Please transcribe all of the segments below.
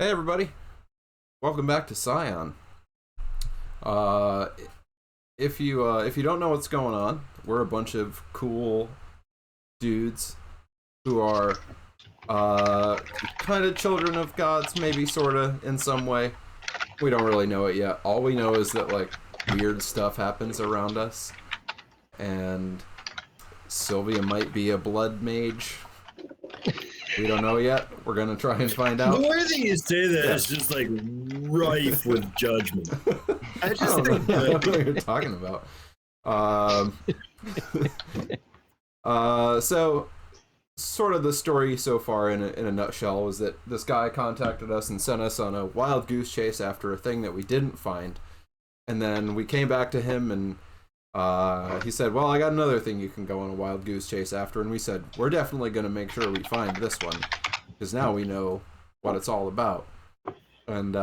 Hey everybody, welcome back to Scion. Uh, if you don't know what's going on, we're a bunch of cool dudes who are kind of children of gods, maybe sorta in some way. We don't really know it yet. All we know is that like weird stuff happens around us, and Sylvia might be a blood mage. We don't know yet. We're gonna try and find out. The way that you say that is just like rife with judgment. I just think I don't know what that you're talking about. So sort of the story so far in a nutshell was that this guy contacted us and sent us on a wild goose chase after a thing that we didn't find, and then we came back to him and he said, well, I got another thing you can go on a wild goose chase after, and we said, we're definitely going to make sure we find this one, because now we know what it's all about. And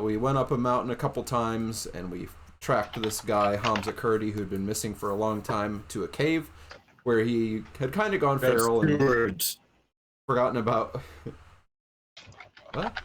we went up a mountain a couple times, and we tracked this guy, Hamzeh, who'd been missing for a long time, to a cave, where he had kind of gone feral and forgotten about... What?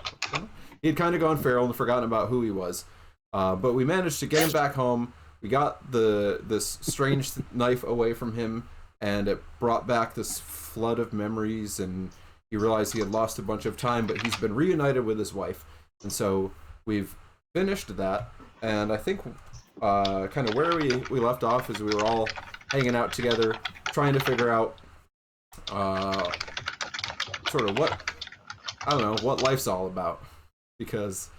He had kind of gone feral and forgotten about who he was. But we managed to get him back home. We got this strange knife away from him, and it brought back this flood of memories, and he realized he had lost a bunch of time, but he's been reunited with his wife. And so we've finished that, and I think kind of where we left off is we were all hanging out together, trying to figure out sort of what life's all about, because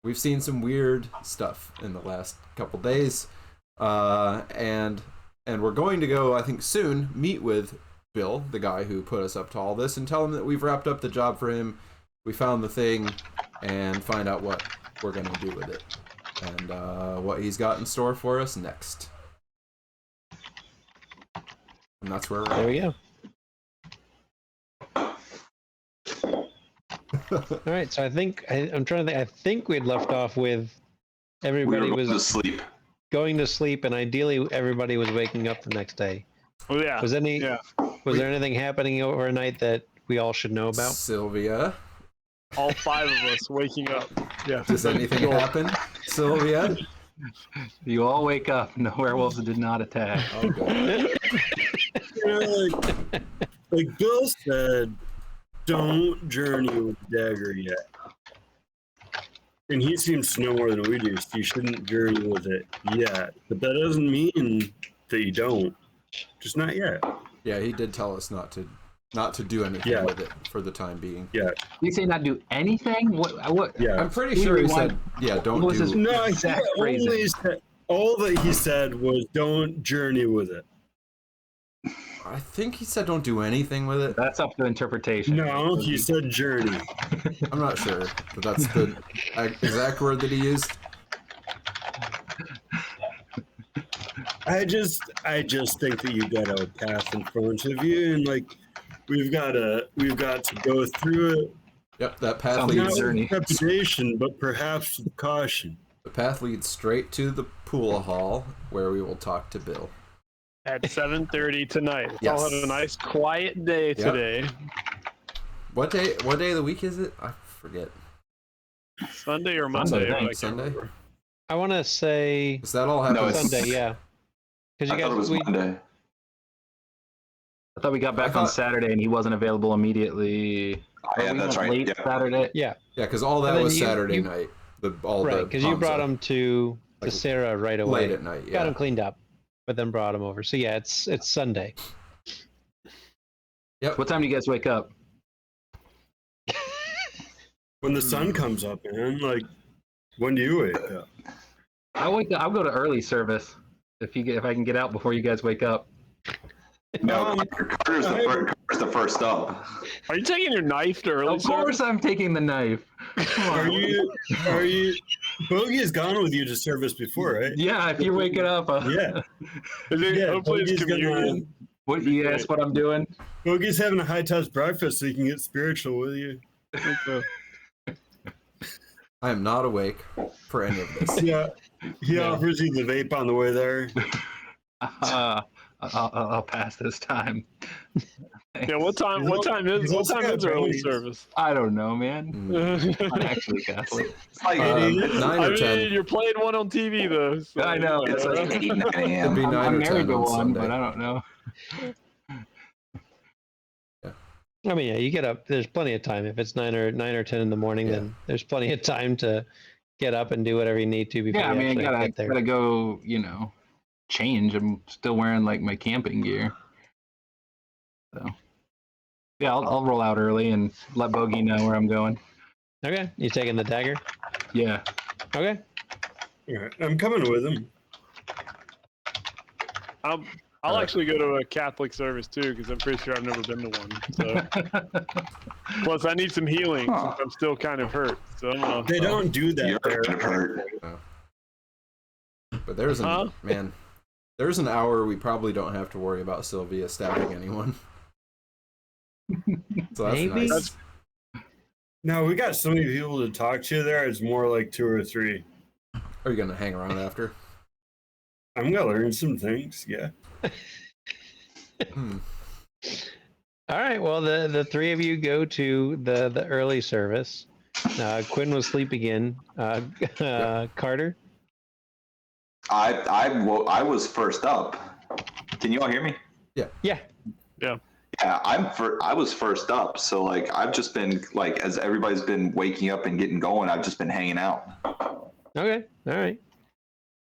we've seen some weird stuff in the last couple days, and we're going to go, I think soon, meet with Bill, the guy who put us up to all this, and tell him that we've wrapped up the job for him, we found the thing, and find out what we're going to do with it, and what he's got in store for us next. And that's where we're at. There we go. All right, so I think I'm trying to think. I think we'd left off with everybody was going to sleep, and ideally everybody was waking up the next day. Oh yeah. Was there anything happening overnight that we all should know about? Sylvia. All five of us waking up. Yeah. Does anything happen, Sylvia? You all wake up. No werewolves did not attack. Oh, God. like Bill said, don't journey with the dagger yet. And he seems to know more than we do, so you shouldn't journey with it yet. But that doesn't mean that you don't. Just not yet. Yeah, he did tell us not to do anything with it for the time being. Yeah. You say not do anything? What? Yeah. I'm pretty sure he said, yeah, don't What was do... his No, exact phrasing? all that he said was don't journey with it. I think he said don't do anything with it. That's up to interpretation. No, he said journey. I'm not sure, but that's the exact word that he used. I just think that you got a path in front of you, and like we've got to go through it. Yep, that path Sounds leads... good. Journey. Not with trepidation, but perhaps with caution. The path leads straight to the pool hall, where we will talk to Bill. At 7:30 tonight. Let's Yes. all have a nice quiet day today. What day of the week is it? I forget. Sunday or Monday? Sunday, I can't Sunday? remember. I want to say Does that all happen? No, it's- Sunday, yeah. Because I thought it was Monday. I thought we got back I on thought- Saturday and he wasn't available immediately. Oh, yeah, We that's went right. Late Yeah. Saturday. yeah, Yeah, because all that And then was you- Saturday you- night. right. Because you brought him to Like, Sarah right away. late at night. Got Yeah. him cleaned up, but then brought him over. So yeah, it's Sunday. What time do you guys wake up? When the sun comes up, man. Like, when do you wake up? I'll go to early service if I can get out before you guys wake up. No, Carter's the first up. Are you taking your knife to early Of course, service? I'm taking the knife. Come on. Are you? Bogey has gone with you to service before, right? Yeah, if you're waking up. Yeah. Hopefully it's Bogey's communion. What you ask what I'm doing? Bogey's having a high touch breakfast so he can get spiritual with you. I am not awake for any of this. Yeah. He Yeah. offers you the vape on the way there. I'll pass this time. Yeah, what time is early service? I don't know, man. Mm. I'm actually Catholic. It's like, 9 or 10. You're playing one on TV though. So, I know. it's like 8, 9 It'd a.m. be 9 I'm or 10 married to on one, Sunday. but I don't know. I mean, yeah, you get up. There's plenty of time. If it's 9 or 10 in the morning, Yeah. then there's plenty of time to get up and do whatever you need to before Yeah, I you mean, actually I get there. gotta go. Change. I'm still wearing like my camping gear. So, yeah, I'll roll out early and let Bogey know where I'm going. Okay, you taking the dagger? Yeah. Okay. All right, I'm coming with him. I'll actually go to a Catholic service too because I'm pretty sure I've never been to one. So. Plus, I need some healing since I'm still kind of hurt. So They don't do that You're there. kind of hurt. But there's there's an hour we probably don't have to worry about Sylvia stabbing anyone. So that's Maybe. nice. No, we got so many people to talk to there. It's more like 2 or 3. Are you gonna hang around after? I'm gonna learn some things. Yeah. All right. Well, the three of you go to the early service. Quinn will sleep again. Carter. I was first up. Can you all hear me? Yeah. Yeah, I was first up, so like I've just been like as everybody's been waking up and getting going, I've just been hanging out. Okay. All right.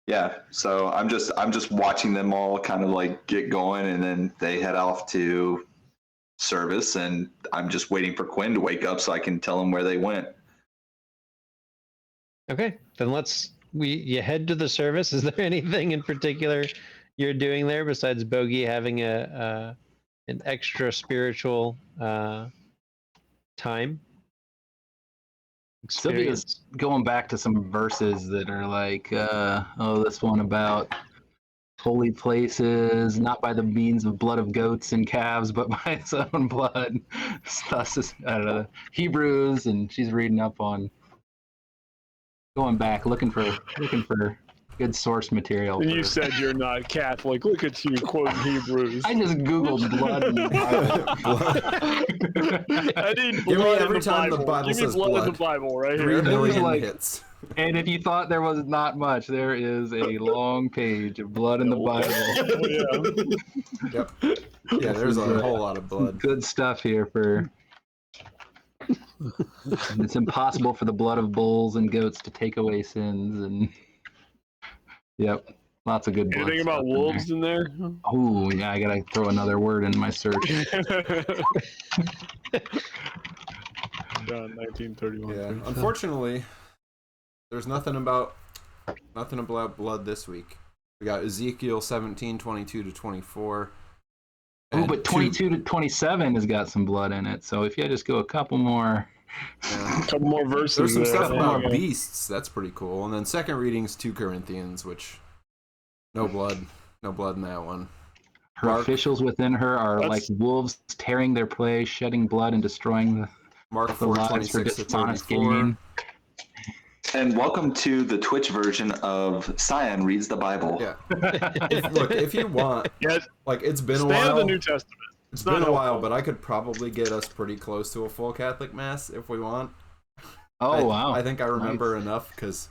Yeah, so I'm just watching them all kind of like get going, and then they head off to service, and I'm just waiting for Quinn to wake up so I can tell him where they went. Okay. Then you head to the service. Is there anything in particular you're doing there besides Bogey having an extra spiritual time? Sylvia's going back to some verses that are like, this one about holy places, not by the means of blood of goats and calves, but by its own blood. Thus, I don't know, Hebrews, and she's reading up on going back, looking for good source material. And you said you're not Catholic. Look at you quoting Hebrews. I just googled blood. In the Bible. I need Give me blood every in the time the Bible. Bible Give me says blood in blood. the Bible right 3 here. million like- hits. And if you thought there was not much, there is a long page of blood in the Bible. Oh, yeah. Yep. Yeah, there's a whole lot of blood. Good stuff here for. It's impossible for the blood of bulls and goats to take away sins, and yep, lots of good blood. Anything about wolves in there? Oh yeah, I gotta throw another word in my search. John 1931. Yeah. Unfortunately, there's nothing about blood this week. We got Ezekiel 17:22 to 24. Oh, but 22 to 27 has got some blood in it. So if you just go a couple more. Yeah. A couple more verses. There's some there. stuff about Yeah. beasts. That's pretty cool. And then second reading's 2 Corinthians, which no blood in that one. Her Mark- officials within her are That's- like wolves tearing their prey, shedding blood, and destroying Mark the lives for 4:26 to dishonest 34. gain. And welcome to the Twitch version of Scion Reads the Bible. Yeah. If you want, Yes. like it's been a Stay out of while. the New Testament. It's not been a while, helpful. but I could probably get us pretty close to a full Catholic mass if we want. Oh, wow. I think I remember enough because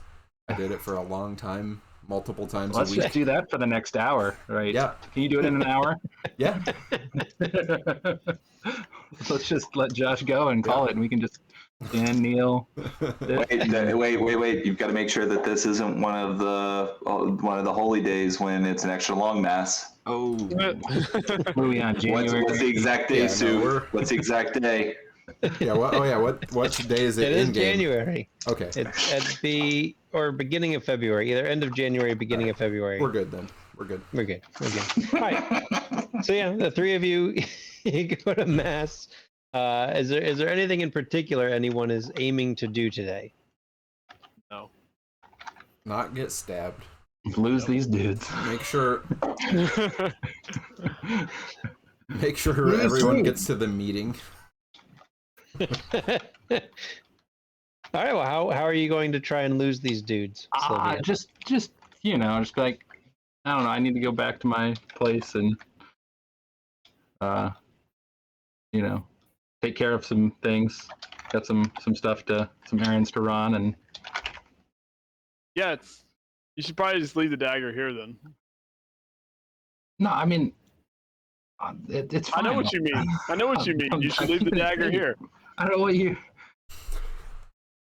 I did it for a long time, multiple times Let's a week. just do that for the next hour, right? Yeah. Can you do it in an hour? Yeah. Let's just let Josh go and call it, and we can just stand, kneel. Wait! You've got to make sure that this isn't one of the holy days when it's an extra long mass. Oh, what are we on, January? What's the exact day, Yeah, no, Sue? we're- What's the exact day? Yeah. What day is it? It is in game? January. Okay. It's at the beginning of February, either end of January, beginning of February. We're good then. We're good. We're good. All right. So yeah, the three of you, you go to mass. Is there anything in particular anyone is aiming to do today? No. Not get stabbed. Lose these dudes. Make sure everyone gets to the meeting. All right. Well, how are you going to try and lose these dudes? Sylvia? Just be like, I don't know. I need to go back to my place and take care of some things. Got some errands to run, and Yeah, you should probably just leave the dagger here then. no, I mean, it's fine. I know what you mean. I know what you mean. You should leave the dagger here. I don't know what you.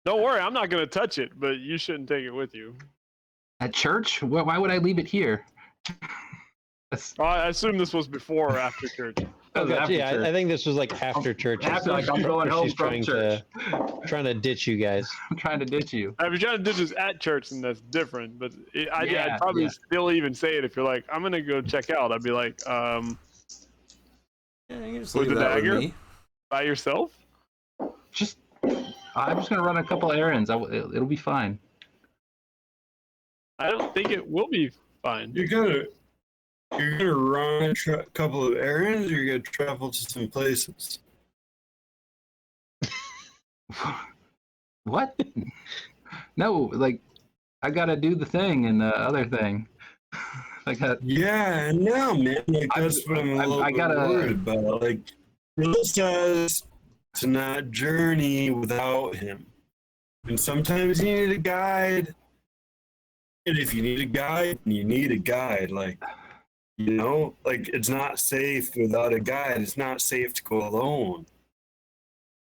Don't worry, I'm not going to touch it, but you shouldn't take it with you. At church? Why would I leave it here? I assume this was before or after church. Oh, gotcha. Yeah, church. I think this was like after church. After, like, I'm going home from church. Trying to ditch you guys. I'm trying to ditch you. If you're trying to ditch us at church, then that's different. But I'd probably still even say it if you're like, I'm going to go check out. I'd be like, yeah, you can just with leave the that dagger? with me. By yourself? I'm just going to run a couple errands. It'll be fine. I don't think it will be fine. You're gonna run a couple of errands, or you're gonna travel to some places. What? No, like I gotta do the thing and the other thing. Yeah, I know, man. Like that's what I'm a little bit worried about. Like, Bill says to not journey without him, and sometimes you need a guide. And if you need a guide, you need a guide. Like, like it's not safe without a guide. It's not safe to go alone.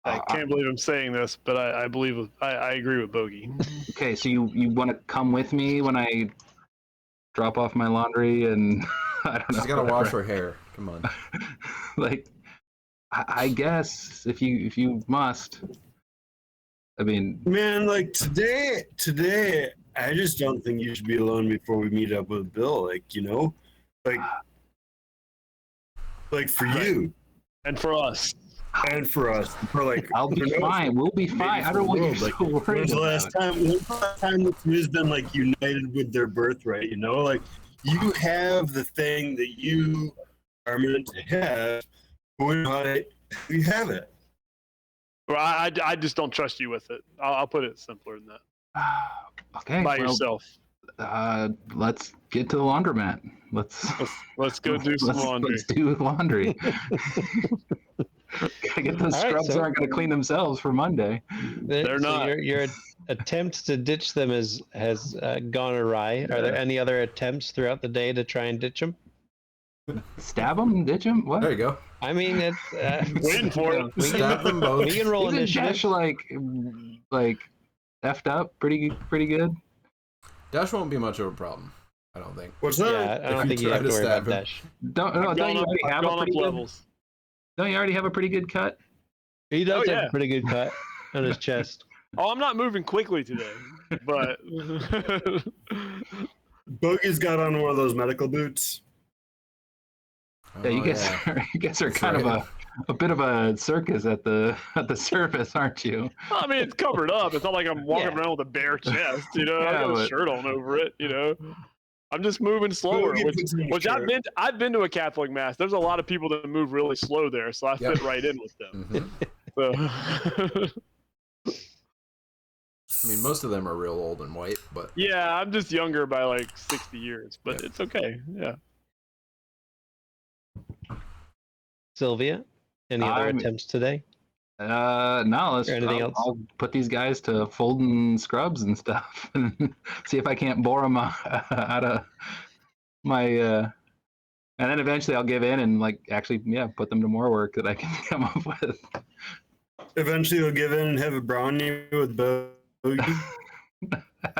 I can't believe I'm saying this, but I agree with Bogey. Okay, so you want to come with me when I drop off my laundry and I don't know. She's gotta wash her hair. Come on. Like, I guess if you must. I mean, man, like today, I just don't think you should be alone before we meet up with Bill. Like, like for you and for us. And for us, for like, I'll be fine. We'll be fine. I don't know what you're so worried when's the about. last time the crew's been like united with their birthright? Like you have the thing that you are meant to have. You have it. Well, I just don't trust you with it. I'll put it simpler than that. Okay. By yourself. Let's get to the laundromat. Let's go do some laundry. Let's do laundry. Gotta get those scrubs aren't going to clean themselves for Monday. They're not. Your attempt to ditch them has gone awry. Are there any other attempts throughout the day to try and ditch them? Stab them, ditch them. What? There you go. I mean, it's waiting for it. Stab them both. We can roll initiative. Dash like effed up, pretty good. Dash won't be much of a problem, I don't think. What's that? Yeah, I don't think you have to worry about Dash. Don't you already have a pretty good? Don't you already have a pretty good cut? He does have a pretty good cut on his chest. Oh, I'm not moving quickly today, but Bogey's got on one of those medical boots. Yeah, you guys are kind of a bit of a circus at the surface, aren't you? Well, I mean, it's covered up. It's not like I'm walking around with a bare chest, I got a shirt on over it, I'm just moving slower, which I've been to a Catholic mass. There's a lot of people that move really slow there, so I fit right in with them. Mm-hmm. I mean, most of them are real old and white, but yeah, I'm just younger by like 60 years, but it's okay. Yeah. Sylvia, any other attempts today? No. Else? I'll put these guys to folding scrubs and stuff, and see if I can't bore them out of my. And then eventually I'll give in and put them to more work that I can come up with. Eventually you'll give in and have a brownie with Bogey.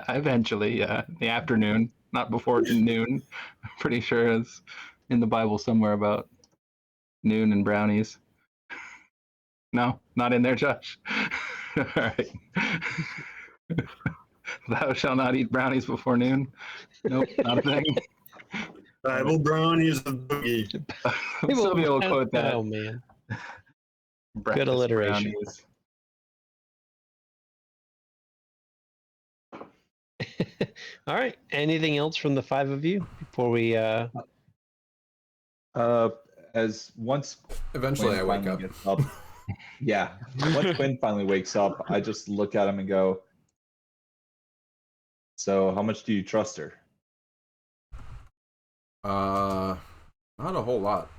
Eventually, yeah, in the afternoon, not before noon. I'm pretty sure it's in the Bible somewhere about noon and brownies. No, not in there, Josh. All right. Thou shalt not eat brownies before noon. Nope, not a thing. Bible brownies with Bogey. Sylvia will quote that. Oh man. Breakfast Good alliteration. Brownies. All right. Anything else from the five of you before we as once eventually I wake up. Yeah. Once Quinn finally wakes up, I just look at him and go, so how much do you trust her? Not a whole lot.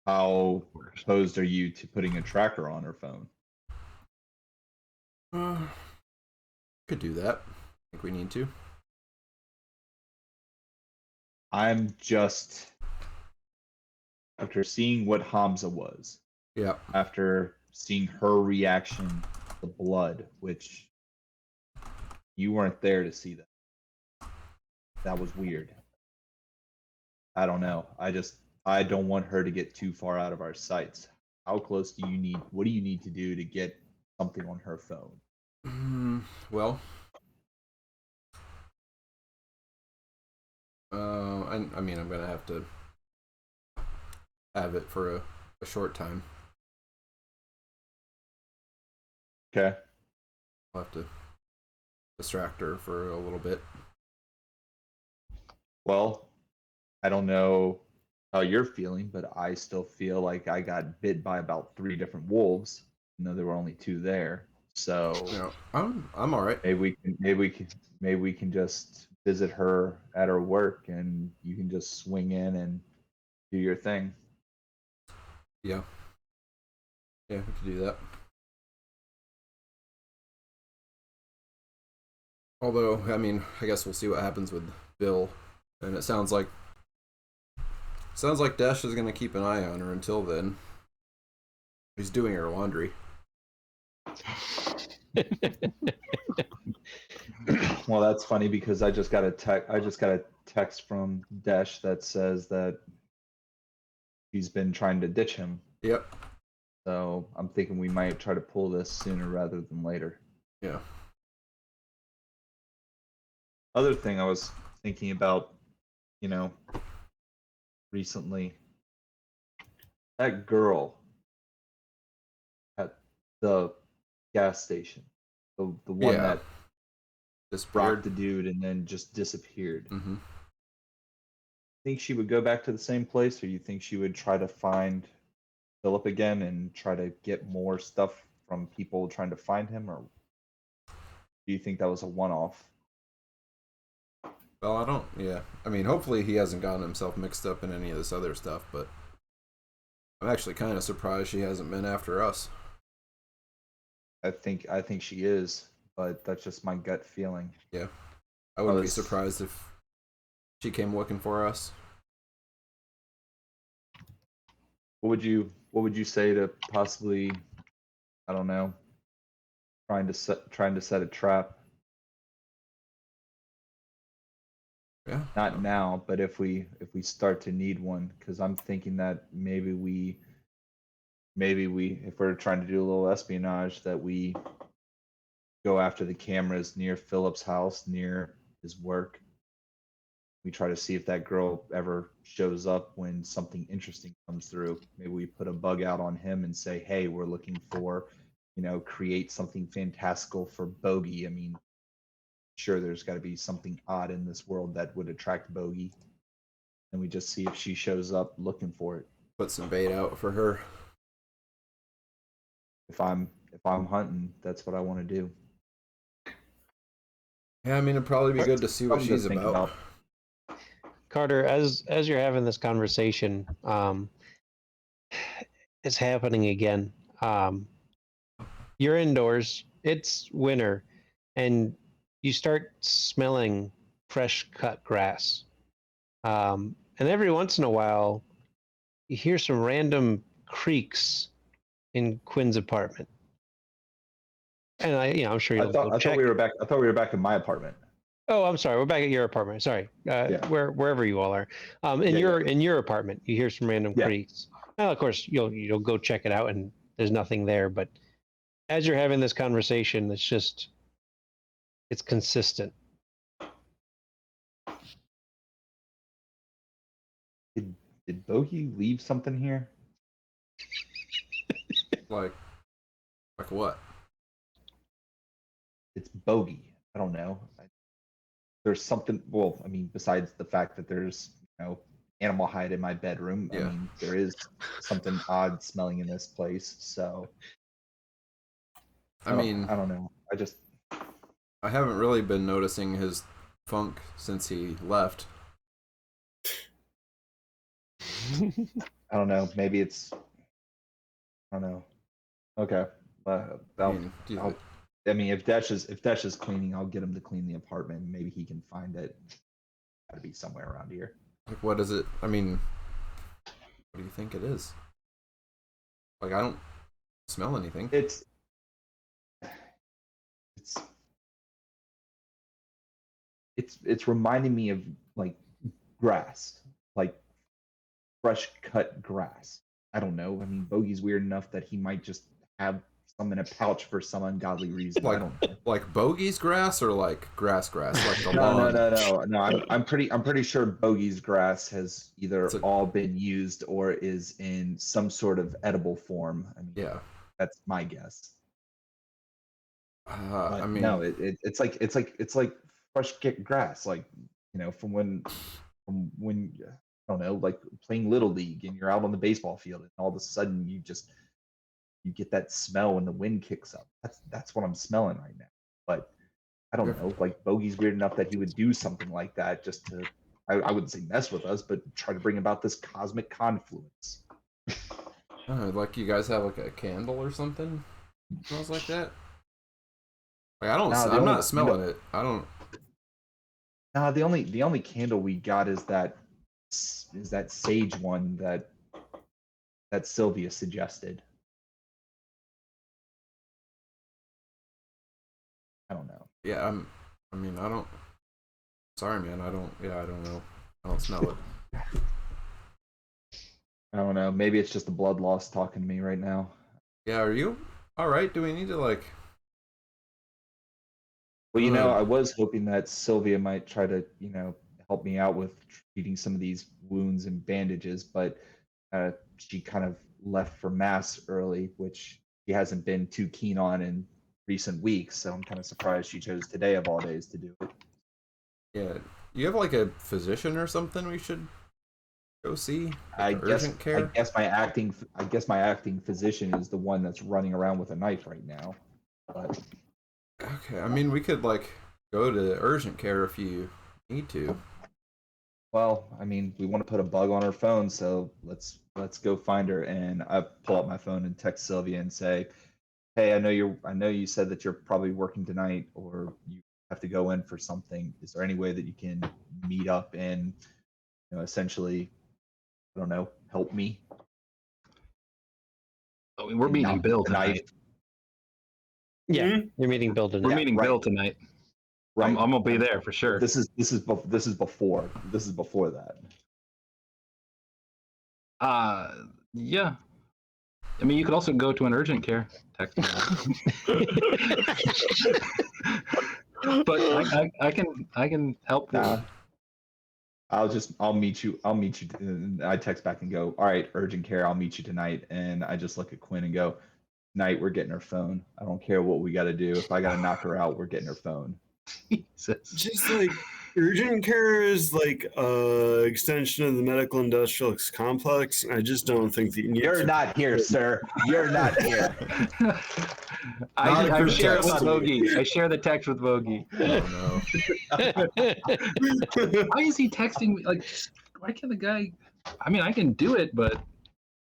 How opposed are you to putting a tracker on her phone? Could do that. I think we need to. I'm just after seeing what Hamzeh was. Yeah. After seeing her reaction to the blood, which you weren't there to see that. That was weird. I don't know. I don't want her to get too far out of our sights. How close do you need? What do you need to do to get something on her phone? Well, I mean, I'm gonna have to have it for a short time. Okay. I'll have to distract her for a little bit. Well, I don't know how you're feeling, but I still feel like I got bit by about 3 different wolves. There were only 2 there. So No, I'm all right. maybe we can just visit her at her work, and you can just swing in and do your thing. Yeah. Yeah, we could do that. Although, I mean, I guess we'll see what happens with Bill, and it sounds like Dash is gonna keep an eye on her until then. He's doing her laundry. Well, that's funny because I just got a text from Dash that says that he's been trying to ditch him. Yep. So I'm thinking we might try to pull this sooner rather than later. Yeah. Other thing I was thinking about, recently, that girl at the gas station, the one that rocked the dude and then just disappeared. Mm-hmm. Think she would go back to the same place, or you think she would try to find Philip again and try to get more stuff from people trying to find him, or do you think that was a one-off? Well, I mean, hopefully he hasn't gotten himself mixed up in any of this other stuff, but I'm actually kind of surprised she hasn't been after us. I think she is, but that's just my gut feeling. Yeah. I wouldn't be surprised if she came looking for us. What would you say to possibly, I don't know, trying to set a trap? Yeah. Not now, but if we start to need one, because I'm thinking that maybe we if we're trying to do a little espionage, that we go after the cameras near Philip's house, near his work. We try to see if that girl ever shows up when something interesting comes through. Maybe we put a bug out on him and say, hey, we're looking for, create something fantastical for Bogey. I mean, sure, there's got to be something odd in this world that would attract Bogey. And we just see if she shows up looking for it. Put some bait out for her. If I'm hunting, that's what I want to do. Yeah, I mean, it'd probably be good to see what she's about. Carter, as you're having this conversation, it's happening again. You're indoors. It's winter, and you start smelling fresh cut grass. And every once in a while, you hear some random creaks in Quinn's apartment. And I'm sure you'll I check. thought we were back. I thought we were back in my apartment. Oh, I'm sorry. We're back at your apartment. Sorry, wherever you all are. In your apartment, you hear some random creaks. Now, of course, you'll go check it out, and there's nothing there. But as you're having this conversation, it's consistent. Did Bogey leave something here? Like what? It's Bogey. I don't know. There's something. Well, I mean, besides the fact that there's animal hide in my bedroom. Yeah. I mean, there is something odd smelling in this place. So I don't know. I haven't really been noticing his funk since he left. I don't know. Maybe it's. I don't know. Okay. I mean, if Desh is cleaning, I'll get him to clean the apartment. Maybe he can find it. Got to be somewhere around here. Like, what is it? I mean, what do you think it is? Like, I don't smell anything. It's reminding me of like grass, like fresh cut grass. I don't know. I mean, Bogey's weird enough that he might just have some in a pouch for some ungodly reason. Like, I don't know. Like Bogey's grass or like grass, like the No, lawn? no. I'm pretty sure Bogey's grass has either all been used or is in some sort of edible form. I mean, Yeah, that's my guess. I mean, no, it's like fresh grass, like from when I don't know, like playing little league and you're out on the baseball field and all of a sudden you get that smell when the wind kicks up. That's what I'm smelling right now. But I don't know, like Bogey's weird enough that he would do something like that just to I wouldn't say mess with us, but try to bring about this cosmic confluence. like you guys have like a candle or something? It smells like that? Like, I don't. I'm not smelling it. I don't. No, the only candle we got is that sage one that Sylvia suggested. I don't know. Yeah, I mean, I don't. Sorry, man. I don't. Yeah, I don't know. I don't smell it. I don't know. Maybe it's just the blood loss talking to me right now. Yeah, are you all right? Do we need to like? Well, I was hoping that Sylvia might try to, help me out with treating some of these wounds and bandages, but she kind of left for mass early, which she hasn't been too keen on in recent weeks. So I'm kind of surprised she chose today of all days to do it. Yeah, you have like a physician or something we should go see? Urgent care? I guess my acting physician is the one that's running around with a knife right now. But okay, I mean, we could like go to urgent care if you need to. Well, I mean, we want to put a bug on her phone, so let's go find her. And I pull up my phone and text Sylvia and say, "Hey, I know you said that you're probably working tonight, or you have to go in for something. Is there any way that you can meet up and, essentially, I don't know, help me?" I mean, we're meeting Bill tonight. Yeah, you're meeting Bill tonight. We're meeting Bill tonight. Right. I'm gonna be there for sure. This is before that. Yeah. I mean, you could also go to an urgent care. Text me. But I can help. I'll meet you. And I text back and go, "All right, urgent care. I'll meet you tonight." And I just look at Quinn and go, "Tonight we're getting her phone. I don't care what we got to do. If I got to knock her out, we're getting her phone." Jesus. Just like urgent care is like a extension of the medical industrial complex. I just don't think that you're not here, sir. You're not here. I share it with Bogey. I share the text with Bogey. Oh no. Why is he texting me? Like, why can't the guy? I mean, I can do it, but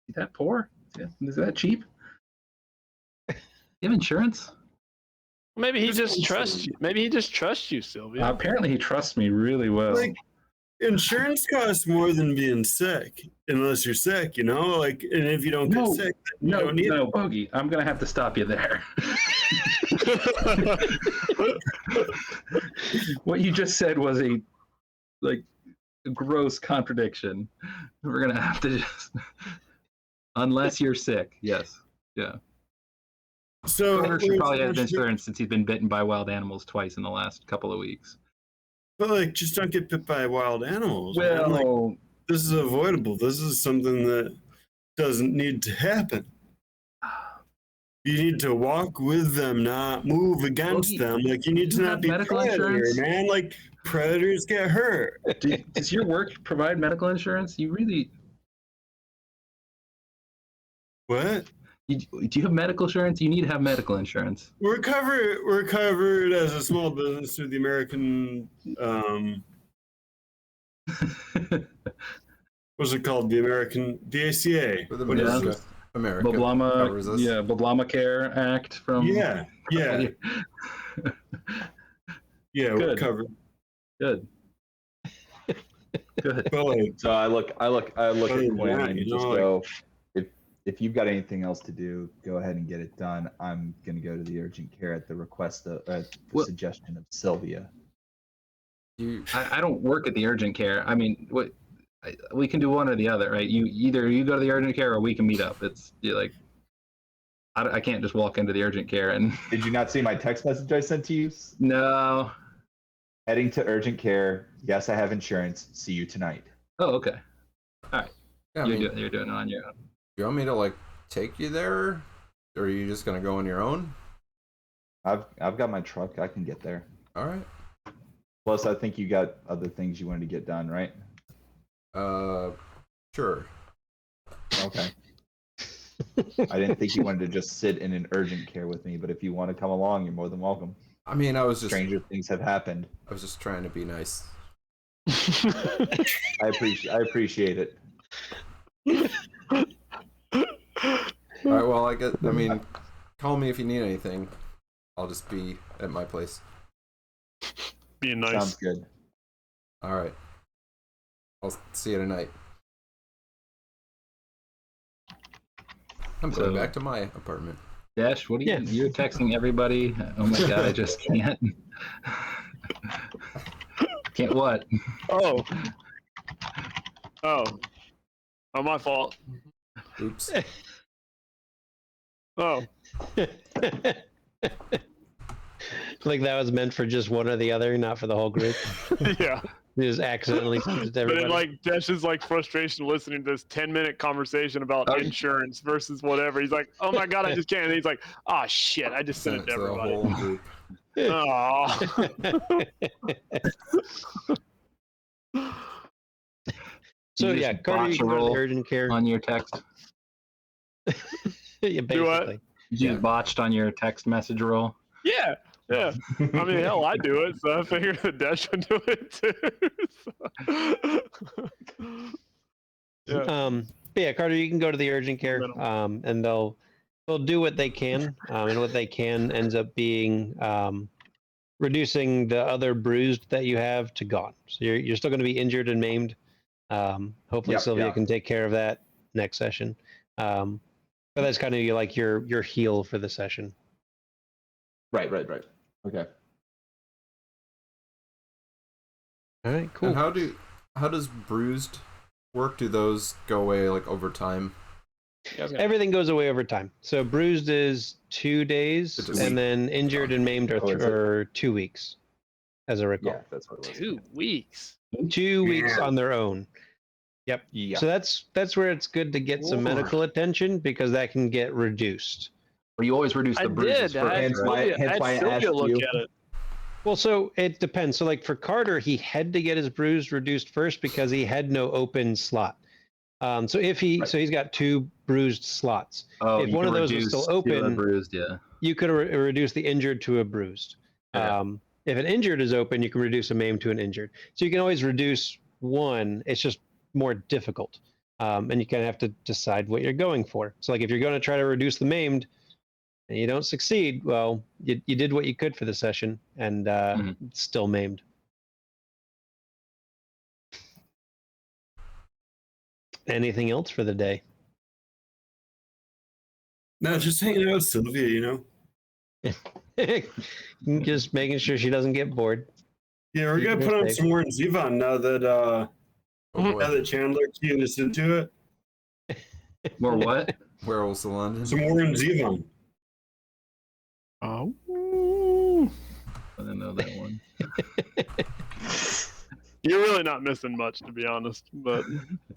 is that poor? Is that cheap? You have insurance? Maybe he just trusts you. Maybe he just trusts you, Sylvia. Apparently, he trusts me really well. Like, insurance costs more than being sick, unless you're sick, Like, and if you don't get sick, then you don't need it. Bogey, I'm gonna have to stop you there. What you just said was a gross contradiction. We're gonna have to just, unless you're sick. Yes. Yeah. So Carter should probably have insurance since he's been bitten by wild animals twice in the last couple of weeks. But just don't get bit by wild animals. Well, man. This is avoidable. This is something that doesn't need to happen. You need to walk with them, not move against them. Like, you need to not be medical predator, insurance, man. Like, predators get hurt. Does your work provide medical insurance? You really? What? Do you have medical insurance? You need to have medical insurance. We're covered as a small business through the American. what's it called? The ACA. For the What is America. this? America. covers us. Obamacare Act from. Yeah. Yeah, we're Good. covered. Good. Good. But like, So I look Other at than Quinn that, and you just know, go, if you've got anything else to do, go ahead and get it done. I'm gonna go to the urgent care at the request of the Well- suggestion of Sylvia. I don't work at the urgent care. I mean, we can do one or the other, right? You go to the urgent care or we can meet up. It's like I can't just walk into the urgent care and Did you not see my text message I sent to you? no. Heading to urgent care. Yes, I have insurance. See you tonight. Oh, okay. Yeah, I You're mean, doing it on your own. you want me to like take you there, or are you just gonna go on your own? I've got my truck. I can get there. All right. Plus, I think you got other things you wanted to get done, right? Sure. Okay. I didn't think you wanted to just sit in an urgent care with me, but if you want to come along, you're more than welcome. I mean, I was Stranger things have happened. just trying to be nice. I appreciate it. All right. Well, I mean, call me if you need anything. I'll just be at my place. Being nice. Sounds good. All right. I'll see you tonight. I'm going So- back to my apartment. Dash, what are you? Yeah. You're texting everybody. Oh my god, I just can't. Can't what? Oh. Oh. Oh, my fault. Oops. Oh. Like that was meant for just one or the other, not for the whole group. Yeah. You just accidentally sent it to But everybody. it like Dash's like frustration listening to this 10-minute conversation about Oh. insurance versus whatever. He's like, oh my god, I just can't. And he's like, oh shit, I just sent it to the everybody. whole group. Oh. So You yeah, just Carter, botch you can a go to the roll urgent care. On your text. Yeah, Do what? basically. You just botched on your text message roll. Yeah. Yeah. I mean, hell, I do it, so I figured that Dash would do it too. Yeah. But yeah, Carter, you can go to the urgent care, and they'll do what they can, and what they can ends up being reducing the other bruised that you have to gone. So you're still going to be injured and maimed. Hopefully, Yep, Sylvia yeah. can take care of that next session. But that's kind of your heal for the session. Right. Okay. All right, cool. And how does bruised work? Do those go away like over time? Everything goes away over time. So bruised is 2 days, It's a week. and then injured and maimed Oh, is it? are 2 weeks, as I recall. Yeah, that's what it was. 2 weeks. 2 weeks Yeah. on their own. Yep. Yeah. So that's where it's good to get some medical attention, because that can get reduced. Well, you always reduce I the bruises did. I had first. Hence right? why- Sylvia, hence why I Sylvia asked look you. at it. Well, so it depends. So like for Carter, he had to get his bruise reduced first because he had no open slot. So if he's got 2 bruised slots. Oh, if you one can of those was reduce still to a open, bruised, yeah. you could reduce the injured to a bruised. Okay. If an injured is open, you can reduce a maimed to an injured. So you can always reduce one. It's just more difficult. And you kind of have to decide what you're going for. So like if you're going to try to reduce the maimed and you don't succeed, well, you did what you could for the session, and it's still maimed. Anything else for the day? No, just hanging out with Sylvia, you know. Just making sure she doesn't get bored. Yeah, we're gonna put on some Warren Zevon now that Oh, boy. Chandler keyed us into it. More what? Werewolves of London. Some Warren Zevon. Oh. I didn't know that one. You're really not missing much, to be honest. But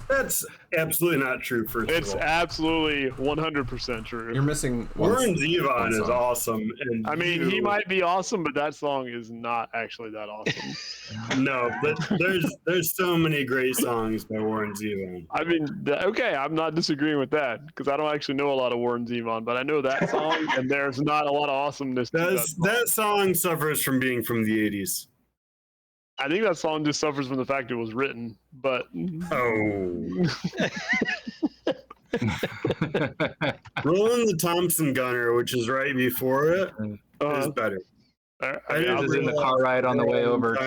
That's absolutely not true. First it's of all, absolutely 100% true. You're missing one. Warren one Zevon is song. awesome. And I mean, he you- might be awesome, but that song is not actually that awesome. No, but there's so many great songs by Warren Zevon. I mean, okay, I'm not disagreeing with that because I don't actually know a lot of Warren Zevon, but I know that song, and there's not a lot of awesomeness to that song. That song suffers from being from the '80s. I think that song just suffers from the fact it was written, but Oh. Rolling the Thompson Gunner, which is right before it, is better. I mean, This is in the car ride on the way over to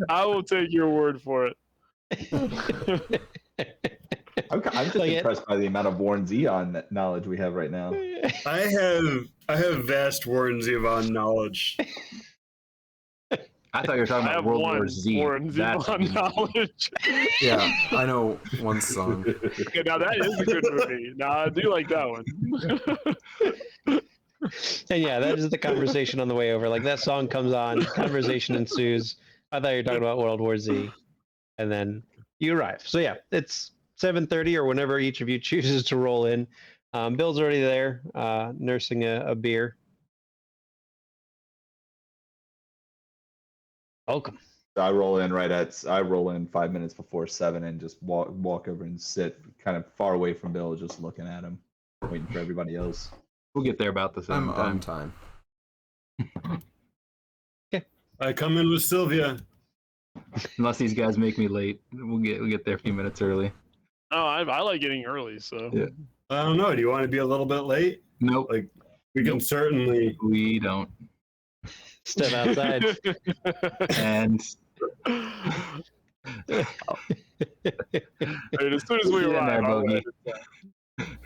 I will take your word for it. I'm just impressed by the amount of Warren Zevon knowledge we have right now. I have vast Warren Zevon knowledge. I thought you were talking about World War Z. Warren Zevon knowledge. Yeah, I know one song. Okay, now that is a good movie. Now I do like that one. And yeah, that is the conversation on the way over. Like that song comes on, conversation ensues. I thought you were talking about World War Z, and then you arrive. So yeah, it's 7:30 or whenever each of you chooses to roll in. Bill's already there, nursing a beer. Welcome. I roll in 5 minutes before 7 and just walk over and sit kind of far away from Bill, just looking at him, waiting for everybody else. We'll get there about the same I'm time. on time. Okay. I come in with Sylvia. Unless these guys make me late, we'll get there a few minutes early. Oh, I like getting early, so. Yeah. I don't know. Do you want to be a little bit late? Nope. Like we can certainly. We don't. Step outside. And As soon as we Get in arrive, there, I'll Bogey. let it down.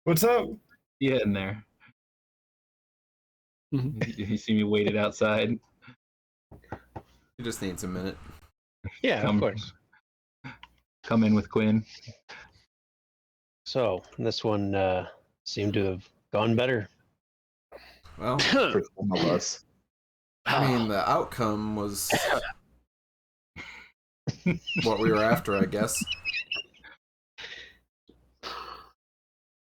What's up? Yeah, in there. You see me waited outside. He just needs a minute. Yeah, of course. Come in with Quinn. So this one seemed to have gone better. Well, For some of us. I mean, the outcome was what we were after, I guess.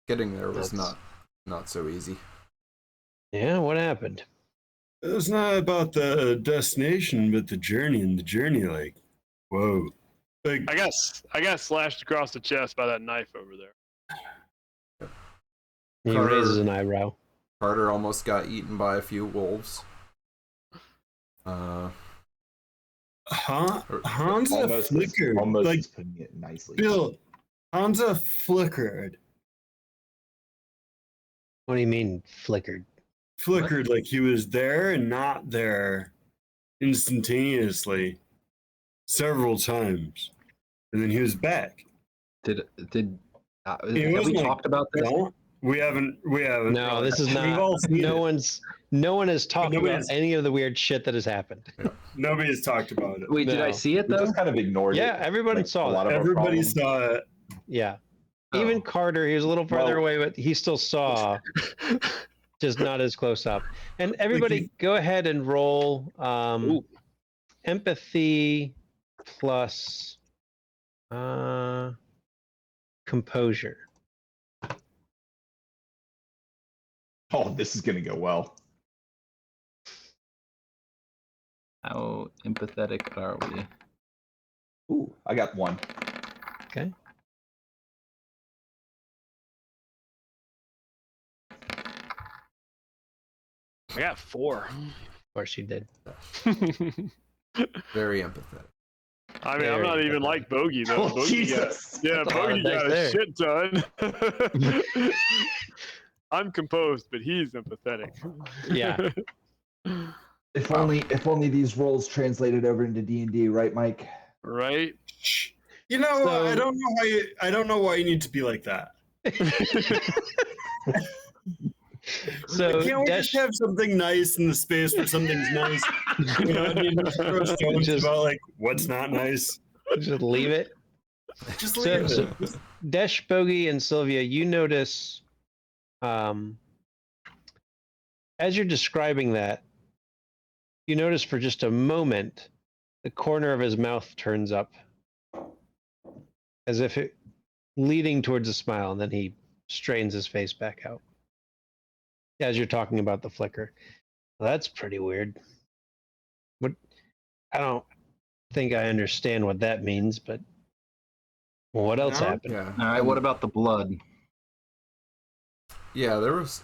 Getting there was not so easy. Yeah, what happened? It's not about the destination, but the journey, and the journey, like, whoa. Like, I got slashed across the chest by that knife over there. He Carter- raises an eyebrow. Carter almost got eaten by a few wolves. Hamzeh flickered. Almost Like, is putting it nicely. Bill, Hamzeh flickered. What do you mean flickered? Flickered like he was there and not there instantaneously several times. And then he was back. Have He we wasn't like, talked about this? No, we haven't. No, this is We've not. all seen it. No one has talked about nobody's- any of the weird shit that has happened. Nobody's talked about it. Wait, did I No. see it We though? just kind of ignored it. Yeah, everybody Like, saw a lot it. of our Everybody problems. saw it. Yeah. Oh. Even Carter, he was a little farther Well- away, but he still saw, just not as close up. And everybody, go ahead and roll empathy plus composure. Oh, this is gonna go well. How empathetic are we? Ooh, I got one. Okay. I got 4. Of course you did. Very empathetic. I mean, I'm not even like Bogey though. Oh, Bogey Jesus. got, Bogey got a shit ton. I'm composed, but he's empathetic. Yeah. If only these roles translated over into D&D, right, Mike? Right? You know, So- I don't know why you need to be like that. So Can't we just have something nice in the space where something's nice? You know, and you just throw stones Just- about like what's not nice. just leave it. Just leave So, it. so Desh, Bogey, and Sylvia, you notice, as you're describing that, you notice for just a moment, the corner of his mouth turns up, as if it leading towards a smile, and then he straightens his face back out. As you're talking about the flicker, well, that's pretty weird. What? I don't think I understand what that means, but what else No? happened? Yeah. All right, what about the blood? Yeah, there was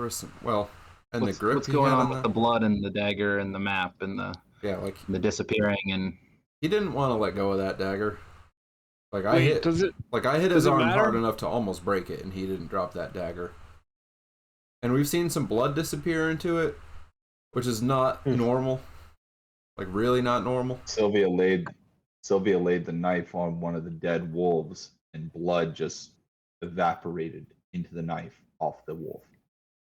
some. Well, And the grip what's he going had on with the blood and the dagger and the map and the disappearing and he didn't want to let go of that dagger. Like I Wait, hit his arm matter? hard enough to almost break it, and he didn't drop that dagger. And we've seen some blood disappear into it, which is not normal. Like really not normal. Sylvia laid the knife on one of the dead wolves, and blood just evaporated into the knife off the wolf.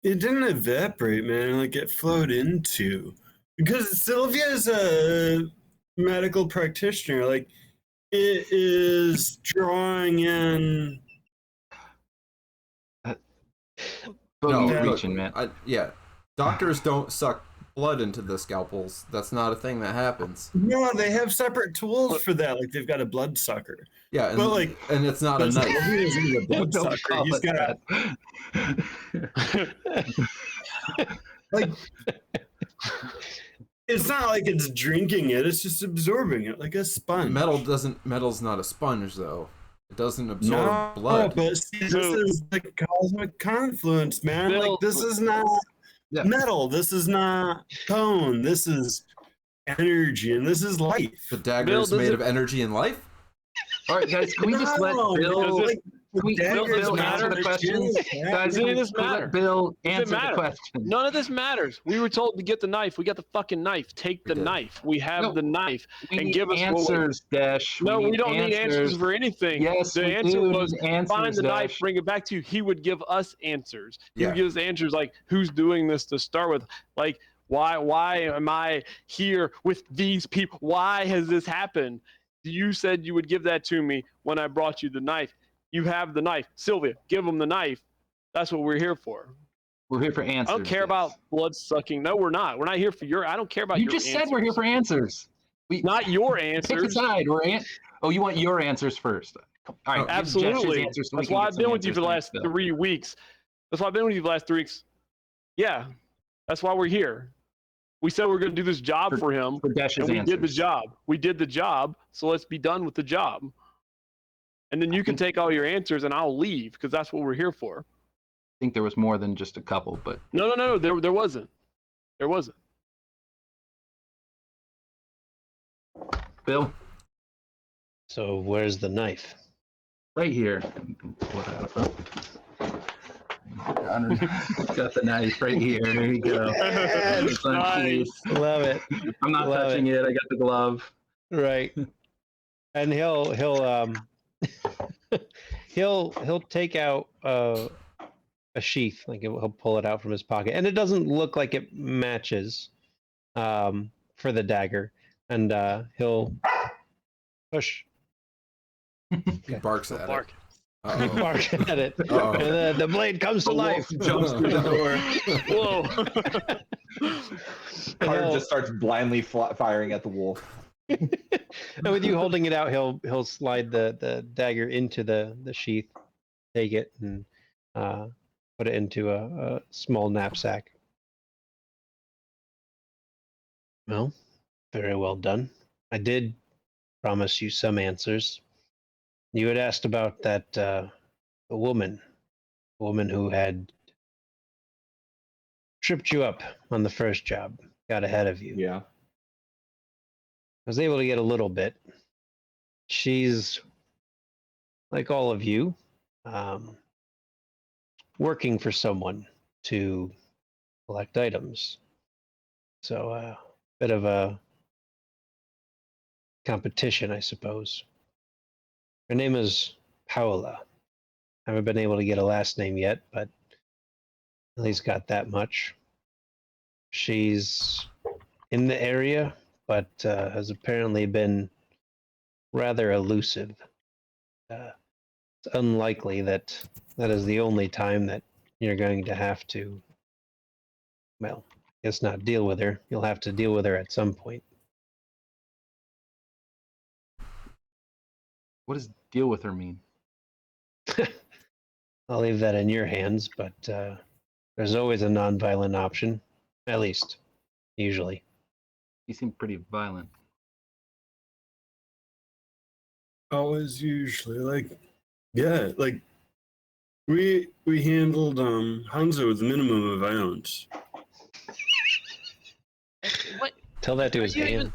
It didn't evaporate, man. Like it flowed into. Because Sylvia is a medical practitioner. Like it is drawing in. bogey reaching, man. Doctors don't suck blood into the scalpels. That's not a thing that happens. No, they have separate tools for that. Like they've got a blood sucker. Yeah, and, but and it's not a knife. He doesn't need a blood Don't sucker. call He's it got that. like. It's not like it's drinking it; it's just absorbing it like a sponge. Metal's not a sponge though. It doesn't absorb blood. But see, this is the cosmic confluence, man. Bill, like this is not metal. This is not tone. This is energy, and this is life. The dagger is made of energy and life. All right, guys, can we just let Bill? Bill answer the questions? Guys, None of this matters. let Bill answer the question. None of this matters. We were told to get the knife. We got the fucking knife. Take the knife. We have the knife. And give us answers, Dash. No, we don't need answers for anything. Yes, the we answer do was need answers, find the knife, Dash. bring it back to you. He would give us answers. He Yeah. would give us answers like who's doing this to start with. Like why am I here with these people? Why has this happened? You said you would give that to me when I brought you the knife. You have the knife. Sylvia, give him the knife. That's what we're here for. We're here for answers. I don't care about blood sucking. No, we're not. We're not here for I don't care about You your just answers. said we're here for answers. Not your Pick a answers. side. Oh, you want your answers first. All right, give Jeff his Absolutely. answers so we That's can why get I've some been with you for the answers. last 3 weeks. That's why I've been with you for the last 3 weeks. Yeah, that's why we're here. We said we are going to do this job for him, for Dash's and we answers. did the job. We did the job, so let's be done with the job. And then you can take all your answers, and I'll leave because that's what we're here for. I think there was more than just a couple, but No, there wasn't. There wasn't. Bill, So where's the knife? right here. Pull it out. Got the knife right here. There you go. Nice. Love it. I'm not Love touching it. I got the glove. Right. And he'll he'll take out a sheath, like he'll pull it out from his pocket, and it doesn't look like it matches for the dagger, and he'll push. He barks at Bark. it. Uh-oh. Bark at it, Uh-oh. and then the blade comes to life. Jumps through the door. Whoa. Carter he'll- just starts blindly firing at the wolf. And with you holding it out, he'll slide the dagger into the sheath, take it, and put it into a small knapsack. Well, very well done. I did promise you some answers. You had asked about that a woman who had tripped you up on the first job, got ahead of you. Yeah. I was able to get a little bit. She's, like all of you, working for someone to collect items. So a bit of a competition, I suppose. Her name is Paola. Haven't been able to get a last name yet, but at least got that much. She's in the area, but has apparently been rather elusive. It's unlikely that is the only time that you're going to have to, well, I guess not deal with her. You'll have to deal with her at some point. What does deal with her mean? I'll leave that in your hands, but there's always a non-violent option, at least, usually. You seem pretty violent. Always usually like we handled Hamzeh with minimum of violence. Tell that to his you hand.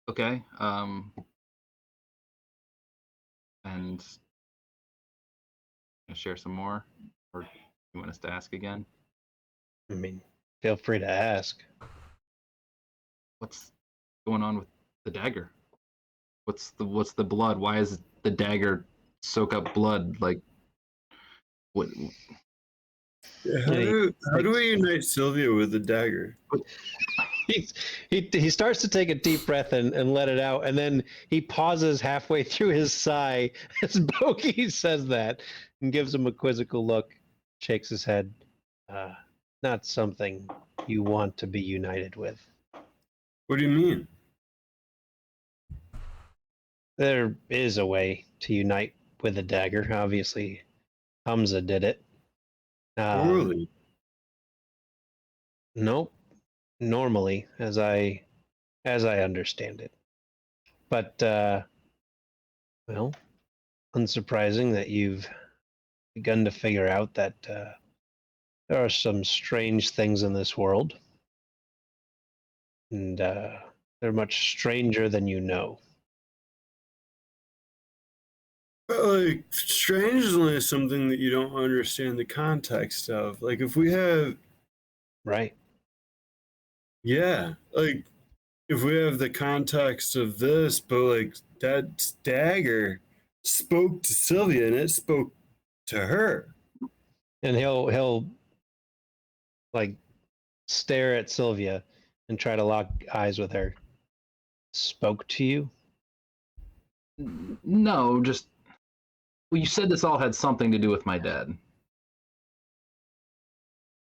Okay. And share some more, or you want us to ask again? I mean, feel free to ask. What's going on with the dagger? What's the blood? Why is the dagger soak up blood? Like, what? How do we unite Sylvia with the dagger? He starts to take a deep breath and let it out, and then he pauses halfway through his sigh as Bogey says that and gives him a quizzical look, shakes his head. Not something you want to be united with. What do you mean? There is a way to unite with a dagger. Obviously, Hamzeh did it. Poorly. Nope. Normally, as I understand it. But well, unsurprising that you've begun to figure out that there are some strange things in this world, and they're much stranger than you know. But like, strange is only something that you don't understand the context of. Like, if we have, Right. yeah, like, if we have the context of this, but like that dagger spoke to Sylvia and it spoke to her. And he'll like stare at Sylvia and try to lock eyes with her. Spoke to you? No, just well, you said this all had something to do with my dad.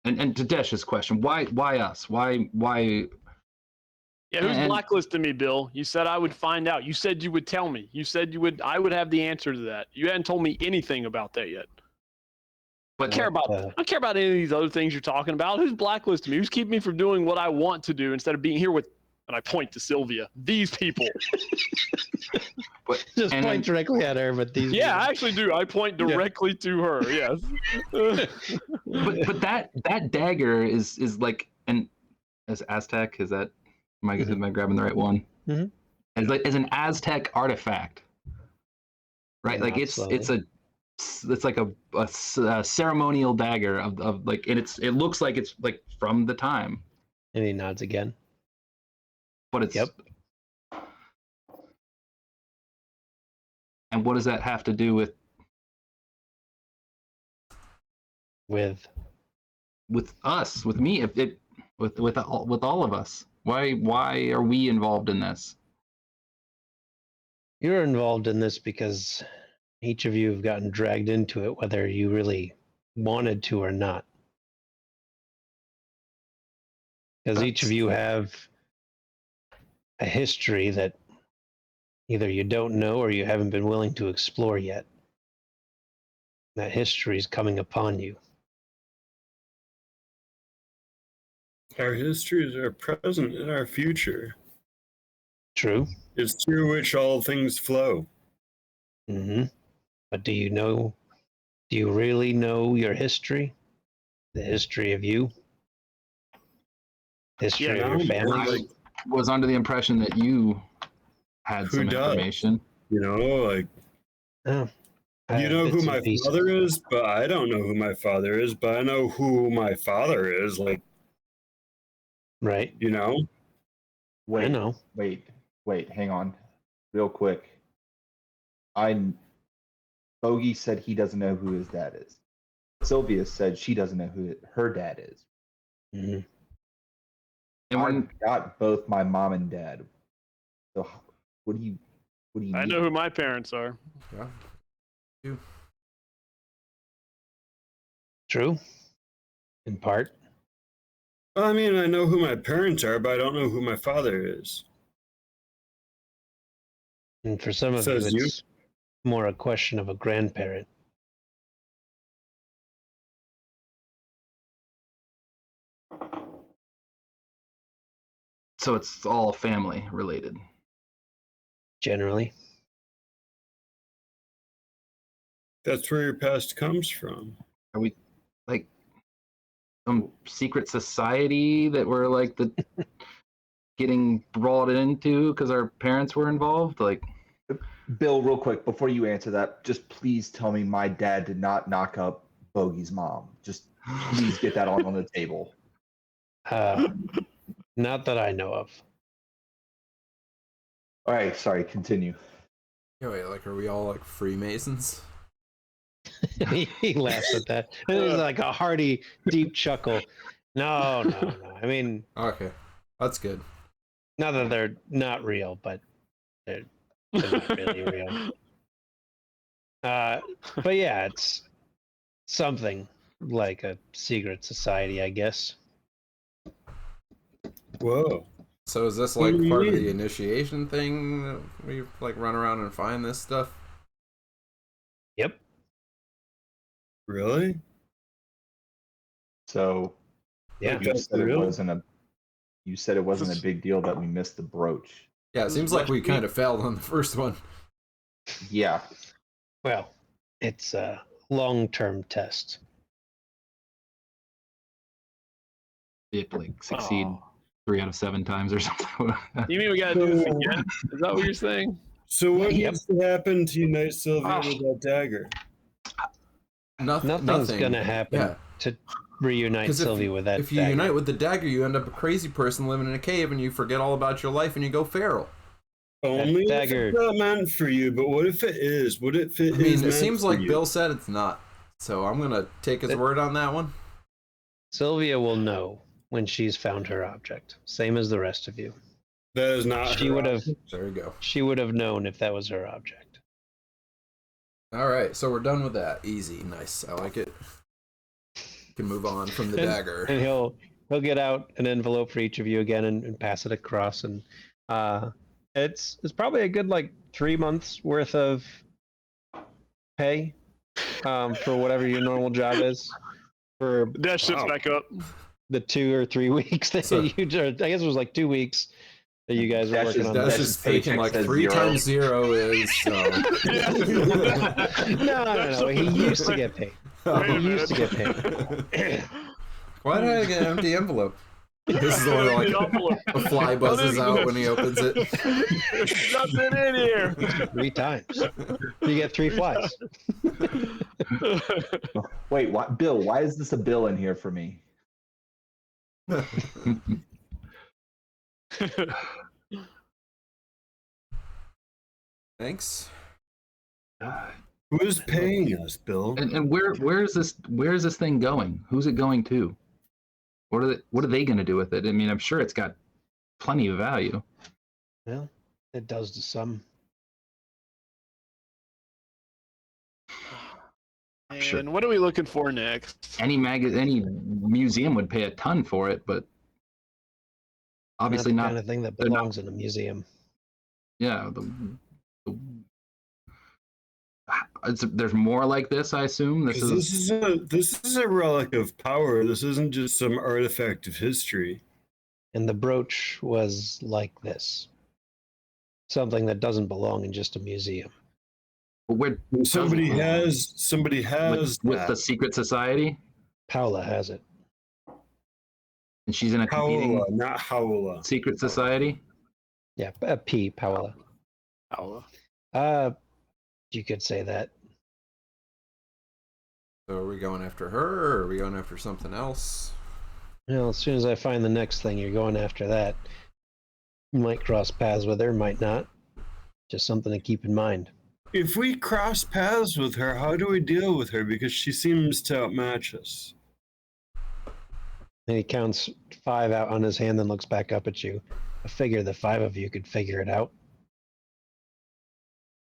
And to Desh's question, why us? Why? Yeah, who's And- blacklisting me, Bill? You said I would find out. You said you would tell me. You said I would have the answer to that. You hadn't told me anything about that yet. I don't care about any of these other things you're talking about. Who's blacklisting me? Who's keeping me from doing what I want to do instead of being here with? And I point to Sylvia. These people. Just point directly at her, but these. Yeah, I actually do. I point directly to her. Yes. but that dagger is like an as Aztec. Is that am I grabbing the right one? Mhm. As an Aztec artifact, right? Like it's like a ceremonial dagger of like, and it looks like it's like from the time. And he nods again. But it's And what does that have to do with us, with me, with all of us? Why are we involved in this? You're involved in this because each of you have gotten dragged into it, whether you really wanted to or not. Because each of you have a history that either you don't know or you haven't been willing to explore yet. That history is coming upon you. Our history is our present and our future. True. It's through which all things flow. Mm-hmm. But do you really know your history? The history of you? History of your family? I was under the impression that you had some information. You know, like you know who my father is, but I don't know who my father is, but I know who my father is. Like, right? You know. Wait, I know. Wait, hang on, real quick. Bogey said he doesn't know who his dad is. Sylvia said she doesn't know who her dad is. Mm-hmm. And I got both my mom and dad. So what do you I know who my parents are. Yeah. True. In part. I mean, I know who my parents are, but I don't know who my father is. And for some of you, it's more a question of a grandparent. So it's all family related. Generally. That's where your past comes from. Are we like some secret society that we're like the getting brought into because our parents were involved? Like, Bill, real quick, before you answer that, just please tell me my dad did not knock up Bogey's mom. Just please get that on the table. Not that I know of. All right, sorry, continue. Yeah, wait, like, are we all like Freemasons? He laughs at that. And there's like a hearty, deep chuckle. No. I mean, Okay, that's good. not that they're not real, but they're not really real. But yeah, it's something like a secret society, I guess. Whoa. So is this What like do you part of mean? the initiation thing that we like run around and find this stuff? Yep. Really? So Yeah. you said it Real? wasn't a big deal that we missed the brooch. Yeah, it This seems is like we Russian. kind of failed on the first one. Yeah. Well, it's a long-term test. you have to like succeed Oh. 3 out of 7 times or something. You mean we gotta do this again? Is that what you're saying? So what Yep. needs to happen to unite Sylvia Oh. with that dagger? Nothing's gonna happen Yeah, to reunite 'cause Sylvie with that if you dagger. unite with the dagger, you end up a crazy person living in a cave, and you forget all about your life, and you go feral. Only if dagger- it's not meant for you, but what if it is? What if it I is mean, it meant seems for like you? Bill said it's not. So I'm gonna take his It- word on that one. Sylvia will know when she's found her object, same as the rest of you. That is not She her would have. object. There you go. She would have known if that was her object. All right, so we're done with that. Easy, nice. I like it. Can move on from the And- dagger. And he'll get out an envelope for each of you again and pass it across, and it's probably a good like 3 months worth of pay for whatever your normal job is for Dash sits Wow. back up. the 2 or 3 weeks that So- you. I guess it was like 2 weeks that you guys were Dash working is- on That's Dash this. just paycheck thinking like says 3 0. times 0 is. No. He used to get paid. Wait a He used to get minute. paid. Why did I get an empty envelope? This is the one that, like, The envelope. a fly buzzes out when he opens it. There's nothing in here. 3 times. You get 3 flies. Wait, Bill, why is this a bill in here for me? Thanks. Who is paying us, Bill? and where is this thing going? Who's it going to? What are they going to do with it? I mean, I'm sure it's got plenty of value. Well, it does to some. Sure. And what are we looking for next? Any museum would pay a ton for it, but obviously not the not. kind of thing that they're not- belongs in a museum. Yeah, there's more like this, I assume. This 'Cause is this is a relic of power. This isn't just some artifact of history. And the brooch was like this. Something that doesn't belong in just a museum. where And somebody belong. has with that. the secret society, Paula has it. and she's in a competing Paola, not Howla. secret society. Yeah, P, Paula. You could say that. So are we going after her, or are we going after something else? Well, as soon as I find the next thing, you're going after that. You might cross paths with her, might not. Just something to keep in mind. If we cross paths with her, how do we deal with her? Because she seems to outmatch us. And he counts 5 out on his hand, then looks back up at you. I figure the 5 of you could figure it out.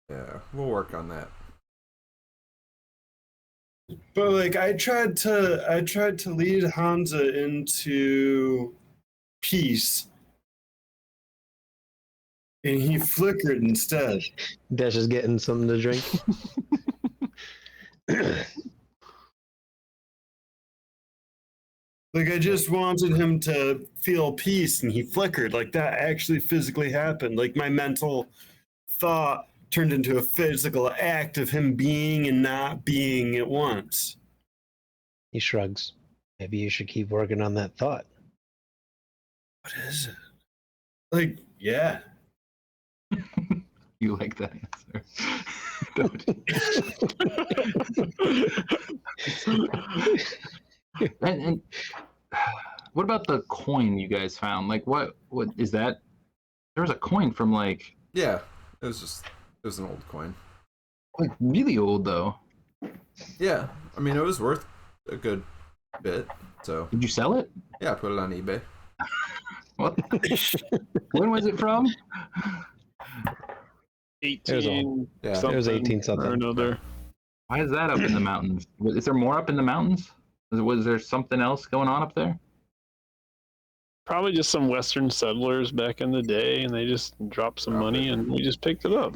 Yeah, we'll work on that. But like I tried to lead Hamzeh into peace. And he flickered instead. Dash is getting something to drink. Like I just wanted him to feel peace and he flickered. Like that actually physically happened. Like my mental thought turned into a physical act of him being and not being at once. He shrugs. Maybe you should keep working on that thought. What is it? Like, yeah. You like that answer? and what about the coin you guys found? Like, what is that? There was a coin from like. Yeah, it was an old coin. Like really old though. Yeah, I mean it was worth a good bit. So did you sell it? Yeah, I put it on eBay. What? When was it from? 18. Yeah, it was 18 something. Or another. Why is that up in the mountains? Is there more up in the mountains? Was there something else going on up there? Probably just some Western settlers back in the day, and they just dropped some money, and we just picked it up.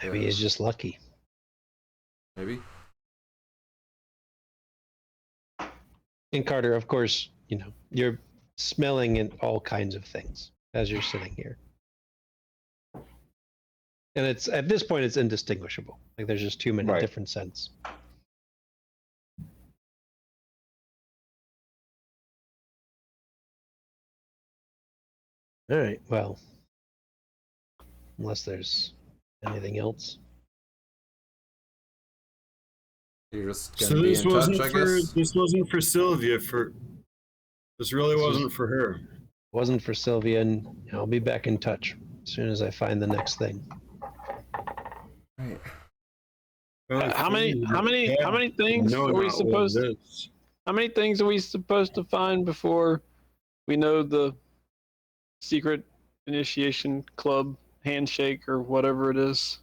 Maybe he's just lucky. Maybe. And Carter, of course, you're smelling in all kinds of things as you're sitting here. And it's at this point it's indistinguishable. Like there's just too many different scents. All right, well, unless there's anything else. You're just So gonna be this in wasn't touch, I for guess. this wasn't for Sylvia. This really wasn't for her. Wasn't for Sylvia, and I'll be back in touch as soon as I find the next thing. Right. How many things are we supposed to? How many things are we supposed to find before we know the secret initiation club handshake or whatever it is?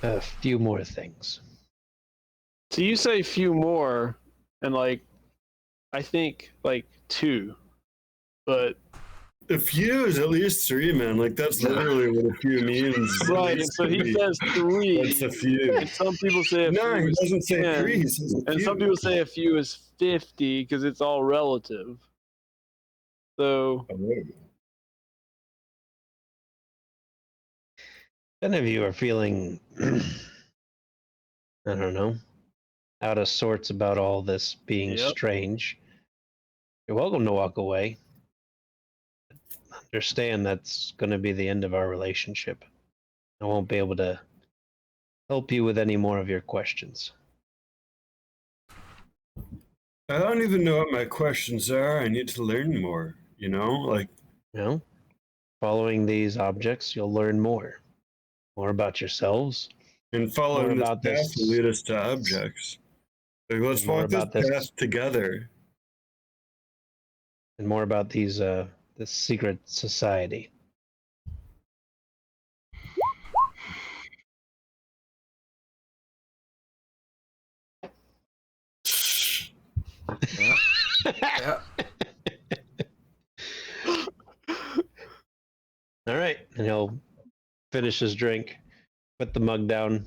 A few more things. So you say few more, and like, I think like 2, but a few is at least 3, man. Like that's literally what a few means. Right, and so he says 3. That's a few. And some people say a few. No, he doesn't say 10, 3. He says a few. And some people say a few is 50 because it's all relative. So. Any of you are feeling, I don't know, out of sorts about all this being strange, you're welcome to walk away. Understand that's going to be the end of our relationship. I won't be able to help you with any more of your questions. I don't even know what my questions are. I need to learn more, Following these objects, you'll learn more about yourselves. And following this path will lead us to objects. Like, let's walk this path together. And more about these this secret society. Yeah. All right, and he'll finish his drink, put the mug down.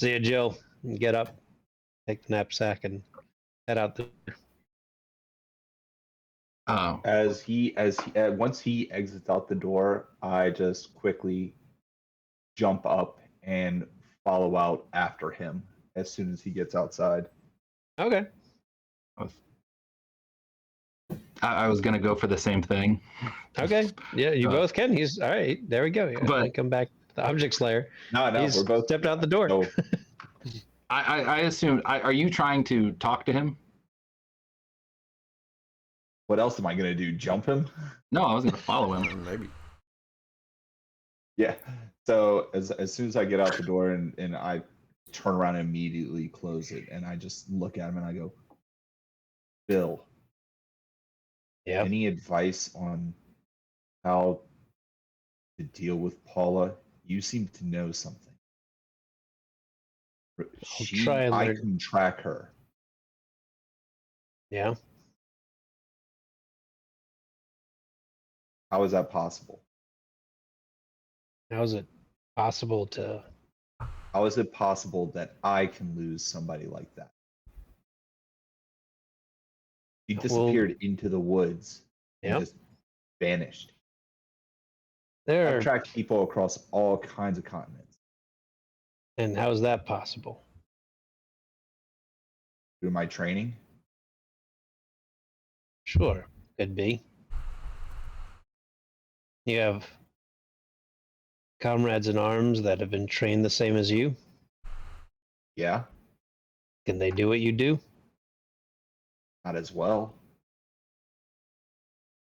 See ya, Jill. And get up, take the knapsack, and head out the. Oh. Once he exits out the door, I just quickly jump up and follow out after him as soon as he gets outside. Okay. I was gonna go for the same thing. Okay. Yeah, you both can. He's all right. There we go. But come back to the object slayer. No, he's we're both stepped out the door. So, I assume. Are you trying to talk to him? What else am I gonna do? Jump him? No, I was gonna follow him. Maybe. Yeah. So as soon as I get out the door and I turn around and immediately close it, and I just look at him and I go, Bill. Yeah. Any advice on how to deal with Paula? You seem to know something. I can track her. Yeah. How is that possible? How is it possible to? How is it possible that I can lose somebody like that? He disappeared into the woods and just vanished. There. I've tracked people across all kinds of continents And how is that possible? through my training. Sure, could be. You have comrades in arms that have been trained the same as you. Yeah, Can they do what you do? not as well.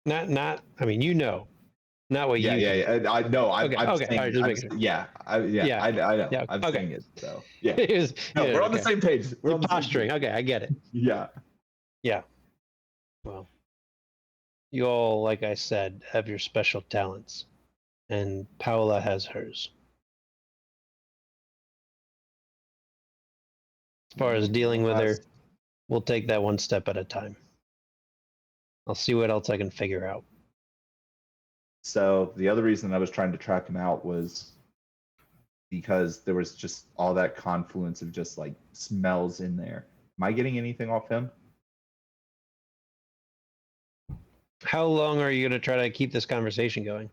Not. I mean, not what Yeah, you. yeah. I know. Okay, I'm okay, saying. all right, just I'm, making sure. yeah, I know. Yeah, I'm okay. saying it. So yeah. It was- No, yeah, we're on the okay. same page. We're on the same Posturing. page. Okay, I get it. Yeah. Yeah. Well, you all, like I said, have your special talents, and Paola has hers. As far as dealing with her, we'll take that one step at a time. I'll see what else I can figure out. So the other reason I was trying to track him out was because there was just all that confluence of just like smells in there. Am I getting anything off him? How long are you going to try to keep this conversation going?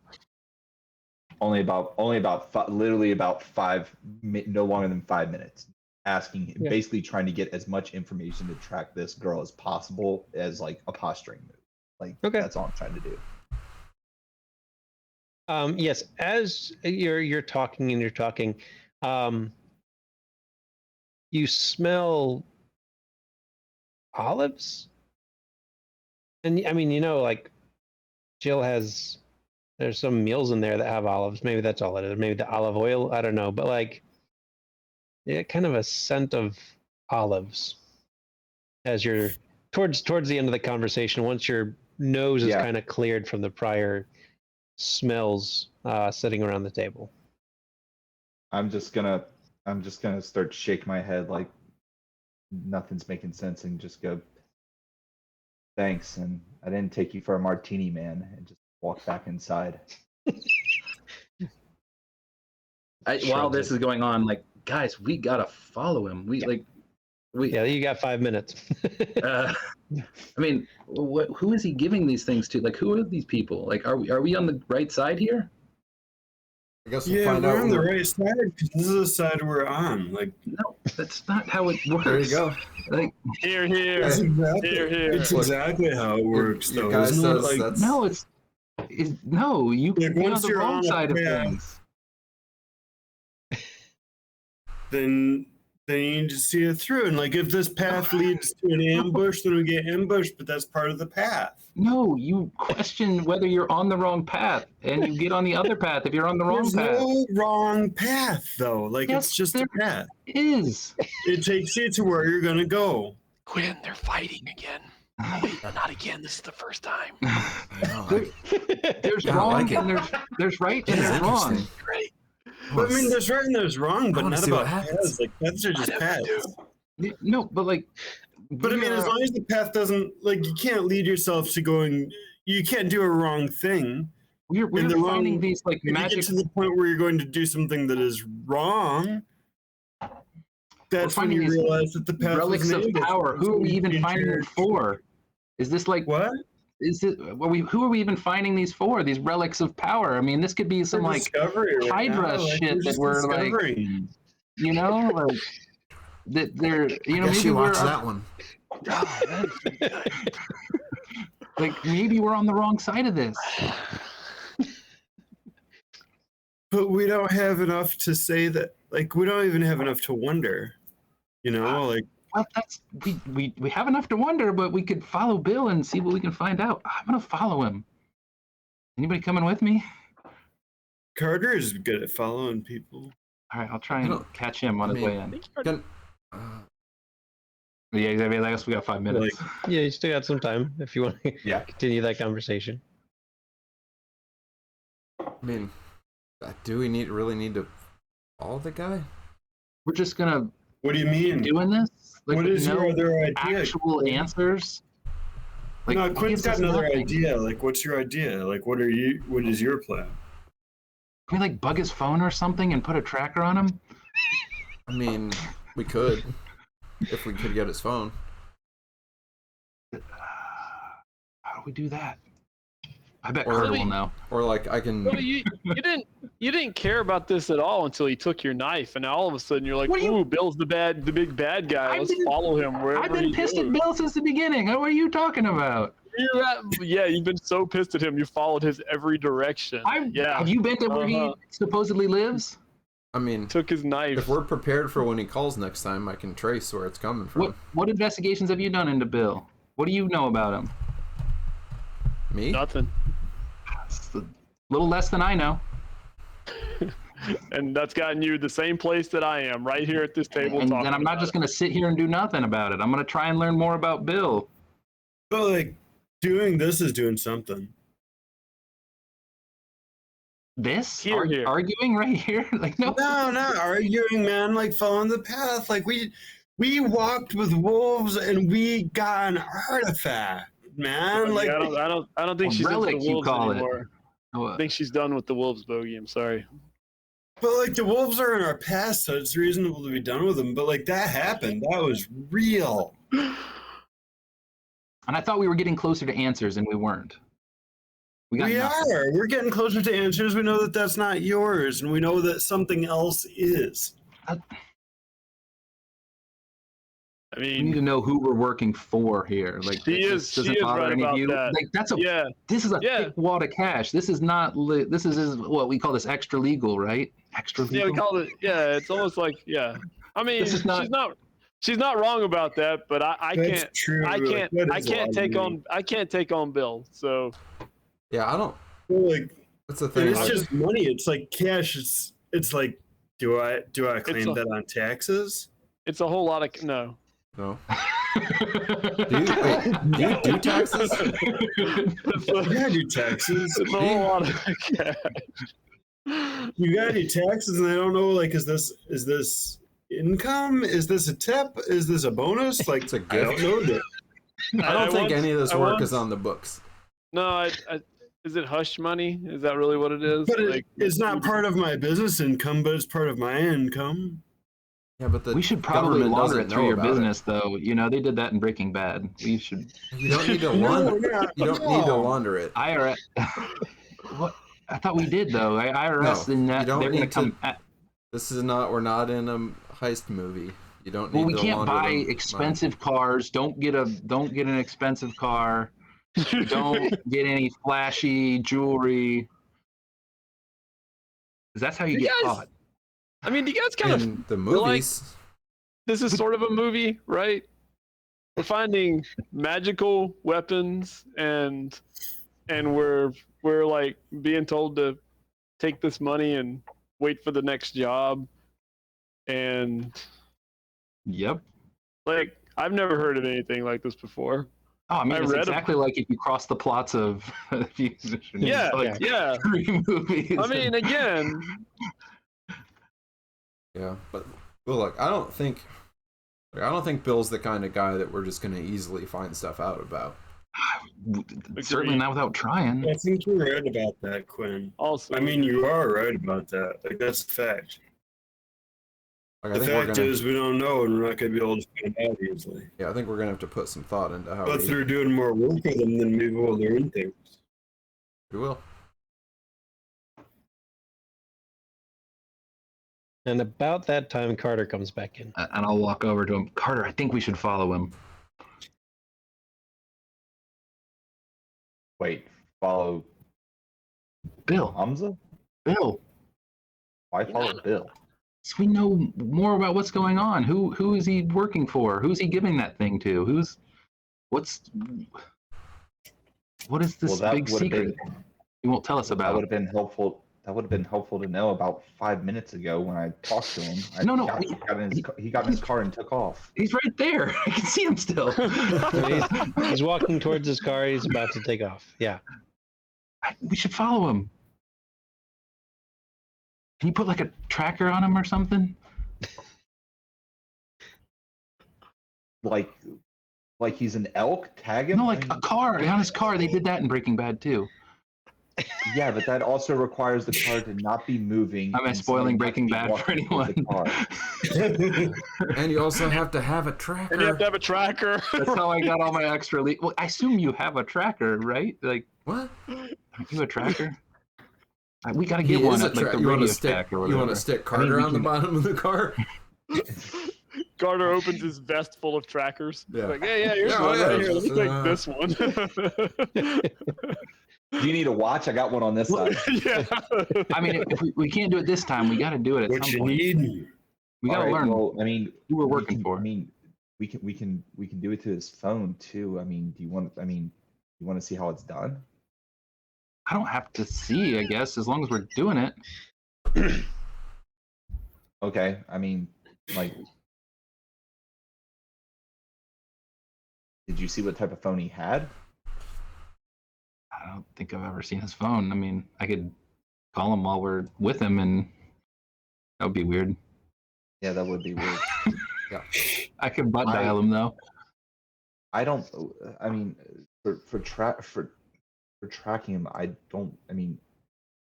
Literally about no longer than 5 minutes. Asking, Yeah. basically trying to get as much information to track this girl as possible as like a posturing move. Like Okay. that's all I'm trying to do. Yes, as you're talking, you smell olives, and I mean, like Jill there's some meals in there that have olives. Maybe that's all it is. Maybe the olive oil. I don't know, but like, yeah, kind of a scent of olives as you're towards the end of the conversation. Once your nose is Yeah. kind of cleared from the prior smells sitting around the table. I'm just gonna start shake my head like nothing's making sense and just go, thanks. And I didn't take you for a martini, man, and just walk back inside. While this is going on, like, guys, we gotta follow him. Yeah, you got 5 minutes. I mean, who is he giving these things to? Like, who are these people? Like, are we on the right side here? I guess we'll Yeah, find we're out. on the right side because this is the side we're on. Like, No, that's not how it works. There you go. Like, Here, here. it's exactly, Here, here. it's exactly how it works, Your though. guy Isn't it? says Like, that's no, no. You Like, can be on once the you're wrong on a side of path, things. then you need to see it through. And like, if this path leads to an ambush, then we get ambushed. But that's part of the path. No, you question whether you're on the wrong path, and you get on the other path if you're on the wrong There's path. no wrong path, though. Like, Yes, it's just a path. Is. It takes you to where you're gonna go. Quinn, they're fighting again. Wait, no, not again. This is the first time. There's Yeah, I wrong like it. and there's right and This is there's wrong. interesting. Great. But I mean, there's right and there's wrong, but wanna not see what about happens. paths. Like, paths are just I paths. do. No, but like. But I mean, as long as the path doesn't, like, you can't lead yourself to going, you can't do a wrong thing. we're in the finding wrong- these like If you magic. get to the point where you're going to do something that is wrong, that's when finding you these realize that the path relics was of negative. power. Who are we even finding them for? Is this like What? who are we even finding these for? These relics of power. I mean, this could be some For like discovery right Hydra now, like, shit that just we're like, discovering. you know, like that they're, you know, I guess maybe you we're watch that one. Oh, that's pretty good. like maybe we're on the wrong side of this. But we don't have enough to say that, like, we don't even have enough to wonder, you know, like, Well, that's we have enough to wonder, but we could follow Bill and see what we can find out. I'm gonna follow him. Anybody coming with me? Carter is good at following people. All right, I'll try I and don't- catch him on I his mean- way in. Can, Yeah, exactly. I guess we got 5 minutes. Yeah, you still got some time if you want to Yeah. continue that conversation. I mean, do we really need to follow the guy? We're just gonna What do you mean? doing this. Like, What with is no your other idea? actual answers? Like, No, he Quinn's gives us got another nothing. idea. Like, what's your idea? Like, what is your plan? Can we like bug his phone or something and put a tracker on him? I mean, we could. If we could get his phone. How do we do that? I bet Or- Carter will know. Or like I can. Well, you didn't care about this at all until he took your knife, and now all of a sudden you're like, What do you- "Ooh, Bill's the big bad guy. Let's follow him wherever I've been he pissed goes." at Bill since the beginning. What are you talking about? Yeah, you've been so pissed at him, you followed his every direction. Yeah, Have you been to where he supposedly lives? I mean, took his knife. if we're prepared for when he calls next time, I can trace where it's coming from. What investigations have you done into Bill? What do you know about him? Me? Nothing. It's a little less than I know. And that's gotten you the same place that I am, right here at this table. And talking then I'm not about just it. going to sit here and do nothing about it. I'm going to try and learn more about Bill. But like doing this is doing something. This? Here. Arguing right here? Like, no. No, not arguing, man. Like following the path. Like we walked with wolves and we got an artifact, man. Like I don't think A she's into relic, the you wolves call it. anymore. I think she's done with the wolves, Bogey. I'm sorry. but like the wolves are in our past, so it's reasonable to be done with them. But like that happened. That was real. And I thought we were getting closer to answers, and we weren't. We We nothing. are. We're getting closer to answers. We know that that's not yours, and we know that something else is. I We need mean, to know who we're working for here. Like, She this is doesn't bother right any of about you. that. Like, that's a. yeah, This is a Yeah. thick wad of cash. This is not. This is what we call this extra legal, right? Extra legal. yeah, we call it. Yeah, it's almost like I mean, This is not- she's not wrong about that, but I That's can't. true. I Like, can't. that I is a lot can't of take money. on. I can't take on Bill. So Yeah, I don't. Like That's the thing. it's I- just money. It's like cash. It's like do I claim a- that on taxes? it's a whole lot of no. no. Do you do taxes? Yeah, I do taxes. It's a whole lot of cash. You gotta do taxes, and I don't know. Like, is this income? Is this a tip? Is this a bonus? Like, It's a I don't gift. know that. I don't think any of this I work once- is on the books. No, is it hush money? Is that really what it is? But Like, it's not part of my business income, but it's part of my income. Yeah, but the We should probably government launder doesn't it through know your about it. business, though. You know, they did that in Breaking Bad. We should. You don't need to launder. You don't need to launder it. IRS. What? I thought we did though. IRS No, and that you don't they're going to need to- come. At, This is not. We're not in a heist movie. You don't need well, we to can't launder buy them. expensive cars. Don't get an expensive car. Don't get any flashy jewelry. 'Cause that's how you You get guys- caught. I mean, do you guys kind of In the feel like movies. this is sort of a movie, right? We're finding magical weapons and we're like being told to take this money and wait for the next job. And Yep. like I've never heard of anything like this before. Oh, I mean, I it's read exactly like if you cross the plots of Yeah, like yeah. 3 movies. I mean, again, Yeah, but well, look, I don't think Bill's the kind of guy that we're just gonna easily find stuff out about. certainly not without trying. I think you're right about that, Quinn. also, I mean, you are right about that. Like, that's a fact. Like, The I think we're fact gonna. is, we don't know, and we're not going to be able to find out easily. Yeah, I think we're gonna have to put some thought into how But we. through doing more work with them, then maybe we'll learn things. We will. And about that time, Carter comes back in. And I'll walk over to him. Carter, I think we should follow him. Wait, follow Bill. Hamzeh? Bill. Why follow Bill? So we know more about what's going on. Who is he working for? Who's he giving that thing to? What is this Well, that big would've secret? He won't tell us That about. would have been helpful. That would have been helpful to know about 5 minutes ago when I talked to him. No, He got in his car and took off. He's right there. I can see him still. He's walking towards his car. He's about to take off. Yeah. We should follow him. Can you put like a tracker on him or something? Like he's an elk. Tag him. No, like a car. On his car. They did that in Breaking Bad too. Yeah, but that also requires the car to not be moving. Am I and spoiling somebody Breaking has to be Bad for walking with anyone? the car. And you also have to have a tracker. and you have to have a tracker. That's how I got all my extra. Well, I assume you have a tracker, right? Like, What? Aren't you a tracker? We gotta He get one is a at like the you want radio to stick shack or you whatever. want to stick Carter we on the can- bottom of the car? Carter opens his vest full of trackers. Yeah. Like, yeah, here's Yeah, one yeah, right here. Let me just, take this one. Do you need a watch? I got one on this side. Yeah. I mean, if we can't do it this time, we got to do it at What some you point. need? We got to Alright, learn Well, I mean, who we're we working can- for. I mean, we can do it to his phone too. I mean, do you want? I mean, you want to see how it's done? I don't have to see, I guess, as long as we're doing it. Okay. I mean, like, did you see what type of phone he had? I don't think I've ever seen his phone. I mean, I could call him while we're with him, and that would be weird. Yeah, that would be weird. I could butt dial him though. I don't. I mean, for tracking him, I don't. I mean,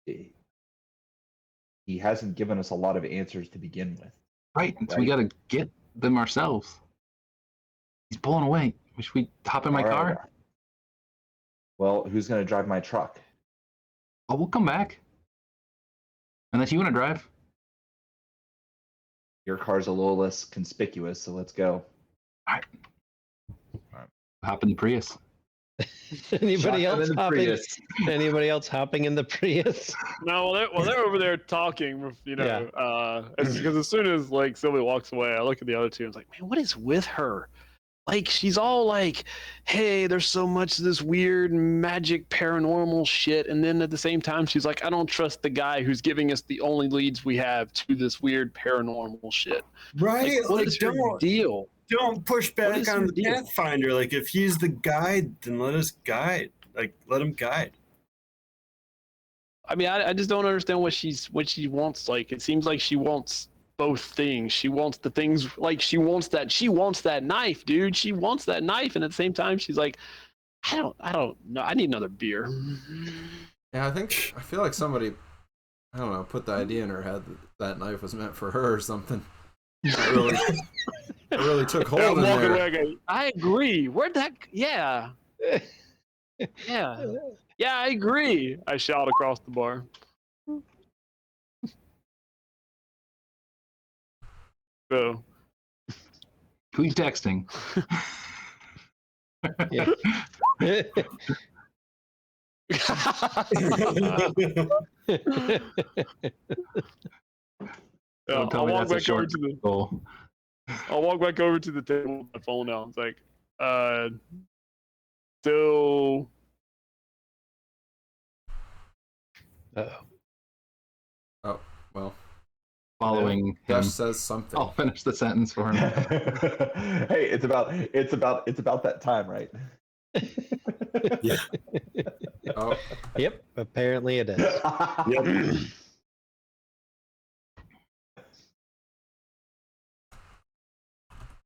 he hasn't given us a lot of answers to begin with. Right. So we got to get them ourselves. He's pulling away. Should we hop in my All right. car? Well, who's gonna drive my truck? Oh, we'll come back. Unless you want to drive. Your car's a little less conspicuous, so let's go. Hop in the Prius. Anybody Shotgun else in the hopping? Prius. Anybody else hopping in the Prius? No, they're over there talking, you know, because as soon as like Sylvia walks away, I look at the other two and it's like, man, what is with her? Like, she's all like, hey, there's so much of this weird magic paranormal shit, and then at the same time she's like, I don't trust the guy who's giving us the only leads we have to this weird paranormal shit. Right? Like, what Like, is her deal? don't push What back is on her the deal? Pathfinder. Like, if he's the guide, then let us guide. Like, let him guide. I mean, I just don't understand what she wants. Like, it seems like she wants both things. She wants the things, like, she wants that knife, dude. She wants that knife, and at the same time she's like, I don't know, I need another beer. Yeah, I feel like somebody, I don't know, put the idea in her head that knife was meant for her or something. It really took hold I'm in walking there. away, I go, I agree. Where'd that? Yeah, I agree. I shout across the bar. So, Who you texting? Yeah. Don't tell I'll me walk that's a back over short to the. goal. I'll walk back over to the table with my phone out. It's like, so. Uh-oh. Oh, well, Following him. Josh says something. I'll finish the sentence for him. Hey, it's about that time, right? Yeah. Oh, Yep, apparently it is. Yep.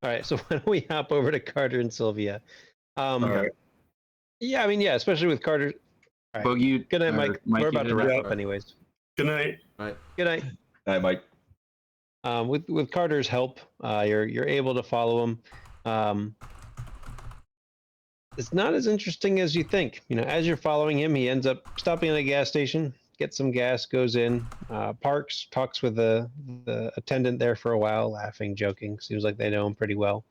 All right, so why don't we hop over to Carter and Sylvia? All right. Yeah, I mean, yeah, especially with Carter. All right. Boogie. Good night, Mike. We're you about to did wrap that. up, anyways. Good night. Good night. Hi, Mike. With Carter's help, you're able to follow him. It's not as interesting as you think. You know, as you're following him, he ends up stopping at a gas station, gets some gas, goes in, parks, talks with the attendant there for a while, laughing, joking. Seems like they know him pretty well.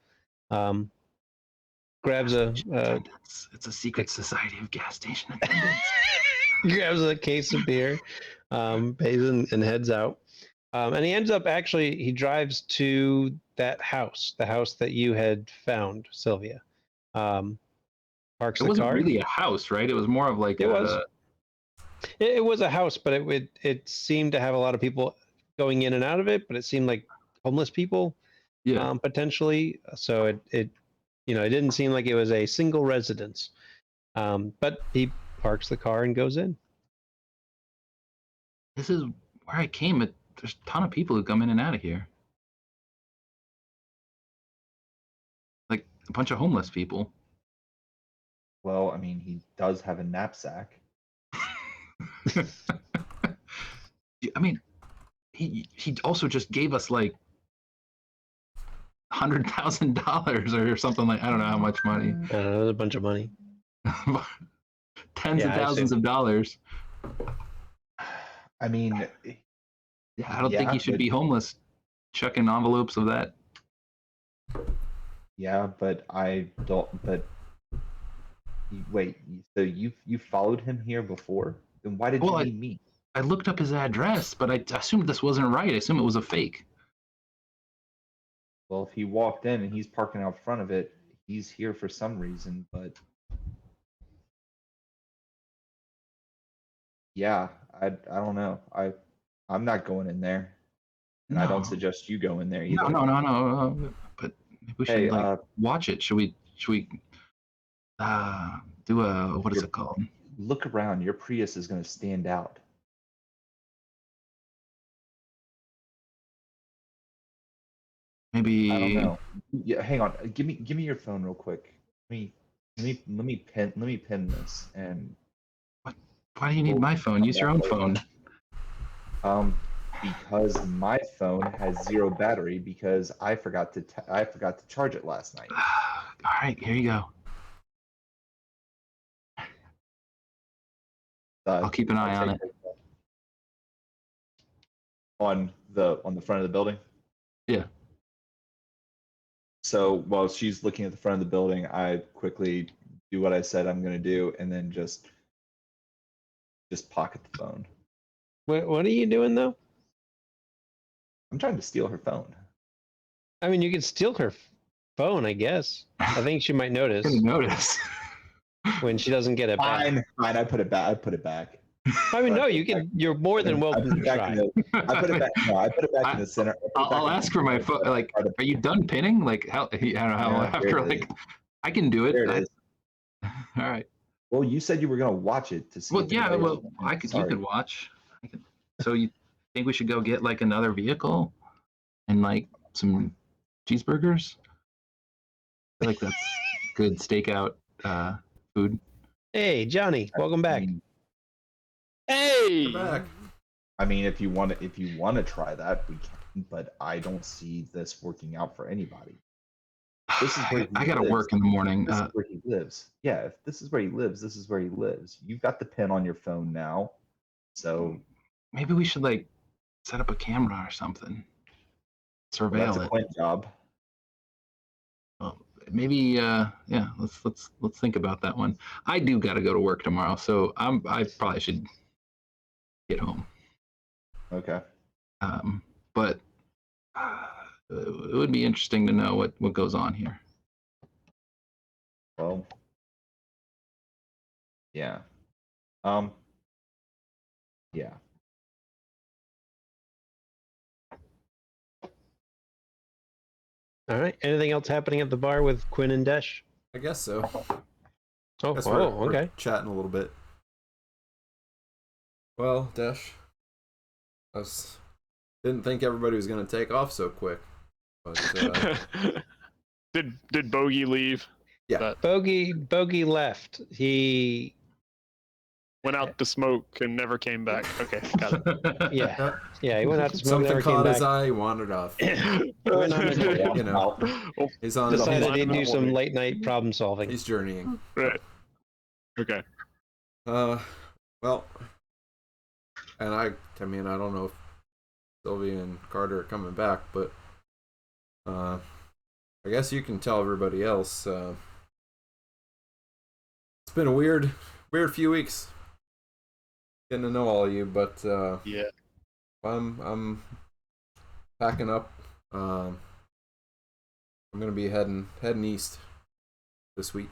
Grabs It's a secret society of gas station attendants. grabs a case of beer, pays and heads out. And he ends up he drives to that house, the house that you had found, Sylvia. Parks It the wasn't car. really a house, right? It was more of like It a. was. It was a house, but it seemed to have a lot of people going in and out of it. But it seemed like homeless people, Yeah. potentially. So it didn't seem like it was a single residence. But he parks the car and goes in. This is where I came. There's a ton of people who come in and out of here. Like a bunch of homeless people. Well, I mean, he does have a knapsack. I mean, he also just gave us like $100,000 or something like, I don't know how much money. It was a bunch of money. Tens of Yeah, I see. thousands of dollars. I mean, Yeah, I don't think Yeah, he should but- be homeless, chucking envelopes of that. yeah, but I don't. But wait, so you followed him here before? Then why did Well, you need me? I looked up his address, but I assumed this wasn't right. I assumed it was a fake. Well, if he walked in and he's parking out front of it, he's here for some reason. But yeah, I don't know. I'm not going in there, and I don't No. suggest you go in there No, either. no. But we should Hey, watch it. Should we do a what is Your- it called? look around. Your Prius is going to stand out. Maybe I don't know. Yeah, hang on. Give me your phone real quick. Let me pin this and why do you need We'll my phone? come Use your back own later. phone. Because my phone has 0 battery because I forgot to charge it last night. All right, here you go. I'll keep an eye on it. On the front of the building. Yeah. So while she's looking at the front of the building, I quickly do what I said I'm going to do, and then just pocket the phone. What are you doing though? I'm trying to steal her phone. I mean, you could steal her phone, I guess. I think she might notice Didn't notice. when she doesn't get it back. Fine. I put it back. I put it back. I mean, no, you can. You're more than I welcome put to it back try. in the, I put it back. No, I put it back in the center. I'll ask for my phone. Like, are you done pinning? Like, how? I don't know how. Yeah, After here it like, is. I can do it. There it is. All right. Well, you said you were going to watch it to see. Well, if yeah. anybody Well, else- I could. Sorry. You could watch. So you think we should go get like another vehicle and like some cheeseburgers? I feel like that's good stakeout food. Hey, Johnny, welcome back. Hey, We're back. I mean, if you want to try that, we can. But I don't see this working out for anybody. This is where I he gotta lives. work in the morning. This is where he lives. Yeah, if this is where he lives, this is where he lives. You've got the pin on your phone now, so Maybe we should like set up a camera or something. well, Surveil that's a it. Quint job. Well, maybe yeah. Let's think about that one. I do got to go to work tomorrow, so I probably should get home. Okay. But it would be interesting to know what goes on here. Well, yeah. Yeah. All right. Anything else happening at the bar with Quinn and Desh? I guess so. Oh, Guess oh, we're okay. chatting a little bit. Well, Desh, didn't think everybody was gonna take off so quick, but did Bogey leave? yeah, Bogey left. He Went out to smoke and never came back. Okay, got it. yeah he went out to smoke. something Never came caught his back. eye, wandered off. Went on You know, Oh, he's on. Decided He's, he'd do some late night problem solving. he's journeying. right. Okay. Well, and I mean, I don't know if Sylvia and Carter are coming back, but I guess you can tell everybody else. It's been a weird few weeks getting to know all of you, but Yeah. I'm packing up. I'm gonna be heading east this week.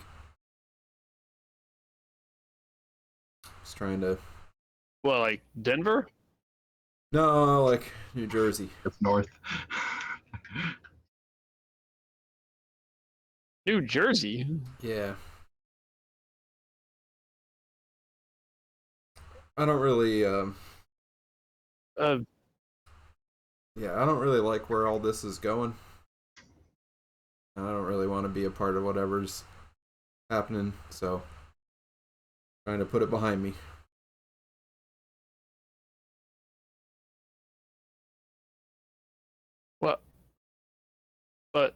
Just trying to. Well, like Denver? No, like New Jersey. It's north. New Jersey? Yeah. I don't really. Yeah, I don't really like where all this is going. And I don't really want to be a part of whatever's happening, so trying to put it behind me. what? But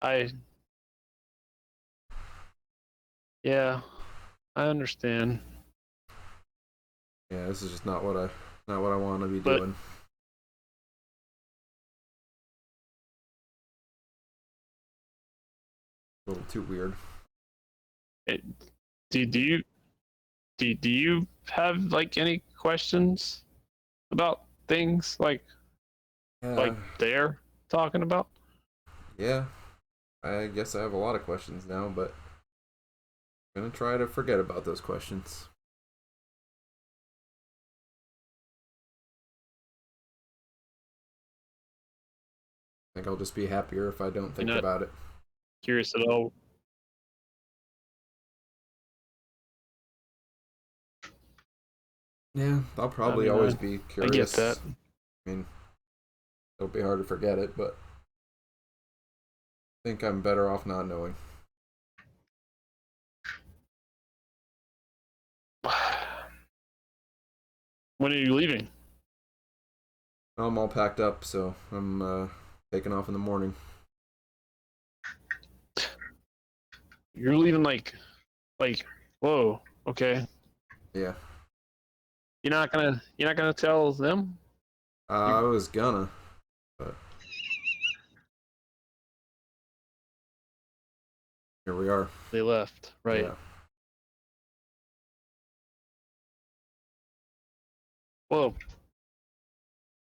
I Yeah, I understand. Yeah, this is just not what I want to be But- doing. A little too weird. Do you have like any questions about things like Yeah, they're talking about? yeah. I guess I have a lot of questions now, but I'm gonna try to forget about those questions. I think I'll just be happier if I don't think not about it. Curious at all? Yeah, I'll probably mean, always I- be I get curious. that. I mean, it'll be hard to forget it, but I think I'm better off not knowing. When are you leaving? I'm all packed up, so I'm taking off in the morning. You're leaving like whoa, okay. Yeah. You're not gonna tell them? I was gonna, but here we are. They left, right? Yeah. Whoa.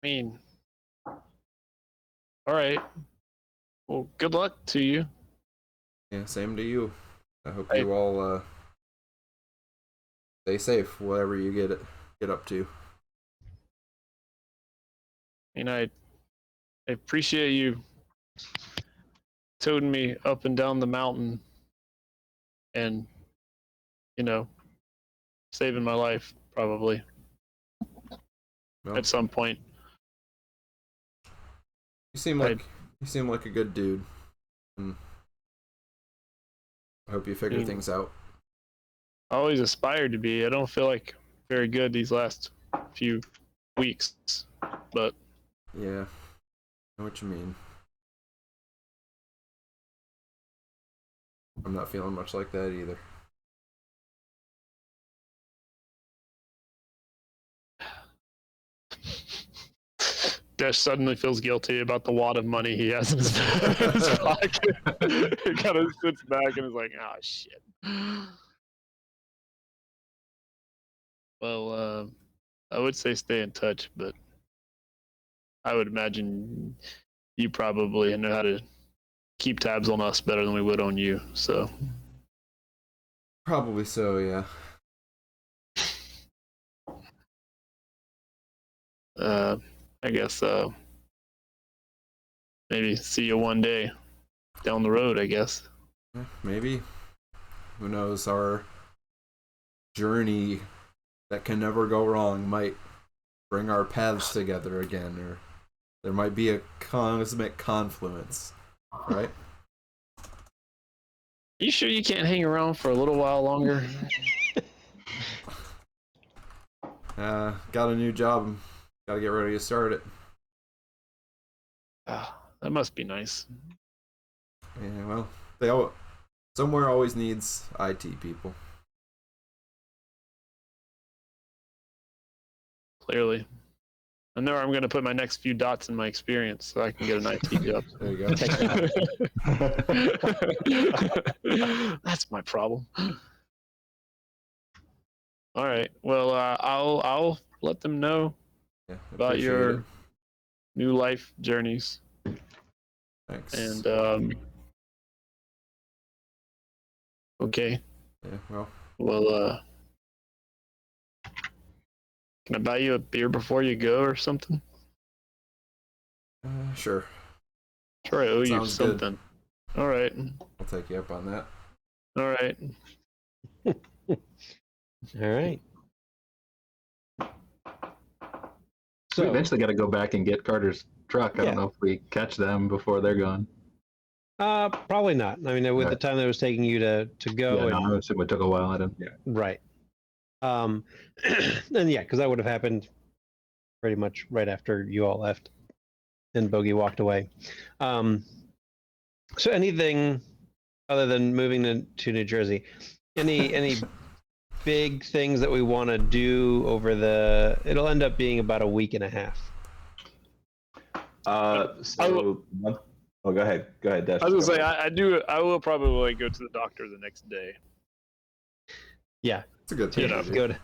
I mean, all right. Well, good luck to you. Yeah, same to you. I hope Hey. you all stay safe, whatever you get up to. And I appreciate you toting me up and down the mountain and, saving my life probably Well, at some point. you seem like a good dude. And I hope you figure Mm. things out. I always aspired to be. I don't feel like very good these last few weeks, but Yeah. I know what you mean. I'm not feeling much like that either. Desh suddenly feels guilty about the wad of money he has in his pocket. He kind of sits back and is like, "Oh shit." Well, I would say stay in touch, but I would imagine you probably know how to keep tabs on us better than we would on you. So, Probably so, yeah. I guess maybe see you one day down the road. I guess. Maybe. Who knows? Our journey that can never go wrong might bring our paths together again, or there might be a cosmic confluence, right? You sure you can't hang around for a little while longer? Got a new job. Got to get ready to start it. That must be nice. Yeah, well, somewhere always needs IT people. Clearly. I know I'm going to put my next few dots in my experience so I can get an IT job. There you go. That's my problem. All right. Well, I'll let them know Yeah, about appreciate your it. new life journeys, Thanks. and okay. Yeah, Well, can I buy you a beer before you go or something? sure. Sure, I owe you Sounds good. something. All right. I'll take you up on that. All right. All right. We So, eventually got to go back and get Carter's truck. I Yeah. don't know if we catch them before they're gone. probably not. I mean, with the Right. time that it was taking you to go, Yeah, and no, it took a while. I didn't. right. And yeah, because that would have happened pretty much right after you all left and Bogey walked away. So anything other than moving to New Jersey, Any big things that we want to do over the? It'll end up being about a week and a half. So go ahead, Dash. I was gonna say I will probably go to the doctor the next day. Yeah, It's a good thing. go to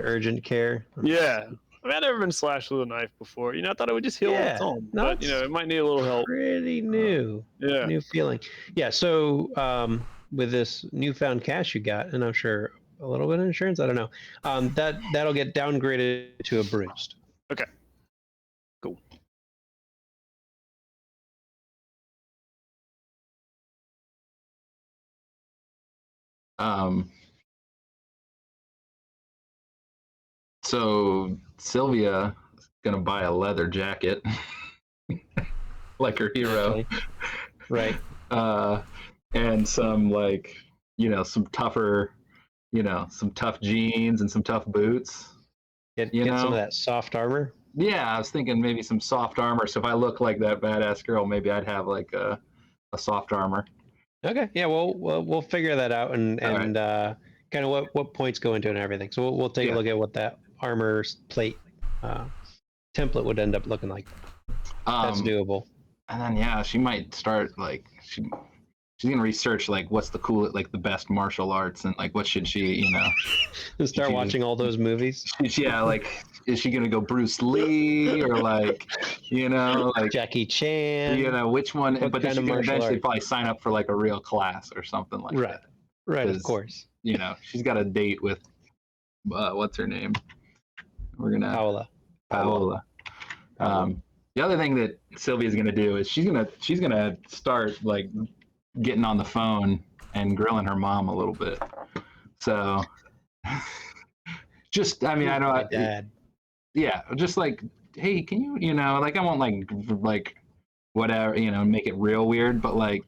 urgent care. Yeah. I mean, I've never been slashed with a knife before. I thought it would just heal on its own. No, But, it might need a little help. Pretty new. Yeah. New feeling. Yeah, so with this newfound cash you got, and I'm sure a little bit of insurance, I don't know, that'll get downgraded to a bruised. Okay. Cool. So Sylvia is gonna buy a leather jacket, like her hero, Okay. Right. and some some tougher, some tough jeans and some tough boots. Get some of that soft armor. Yeah, I was thinking maybe some soft armor. So if I look like that badass girl, maybe I'd have like a soft armor. Okay. Yeah. We'll figure that out and right. kind of what points go into it and everything. So we'll take a look at what that armor plate template would end up looking like. That's doable. And then she might start like she's gonna research like what's the coolest, like the best martial arts, and like what should she start watching all those movies. Like is she gonna go Bruce Lee or like like Jackie Chan? Which one? But then she's gonna eventually probably sign up for like a real class or something like that. Right, of course. She's got a date with what's her name? We're gonna Paola. The other thing that Sylvia's gonna do is she's gonna start like getting on the phone and grilling her mom a little bit. So just I know my dad. Yeah, just like, hey, can you like I won't like whatever, make it real weird, but like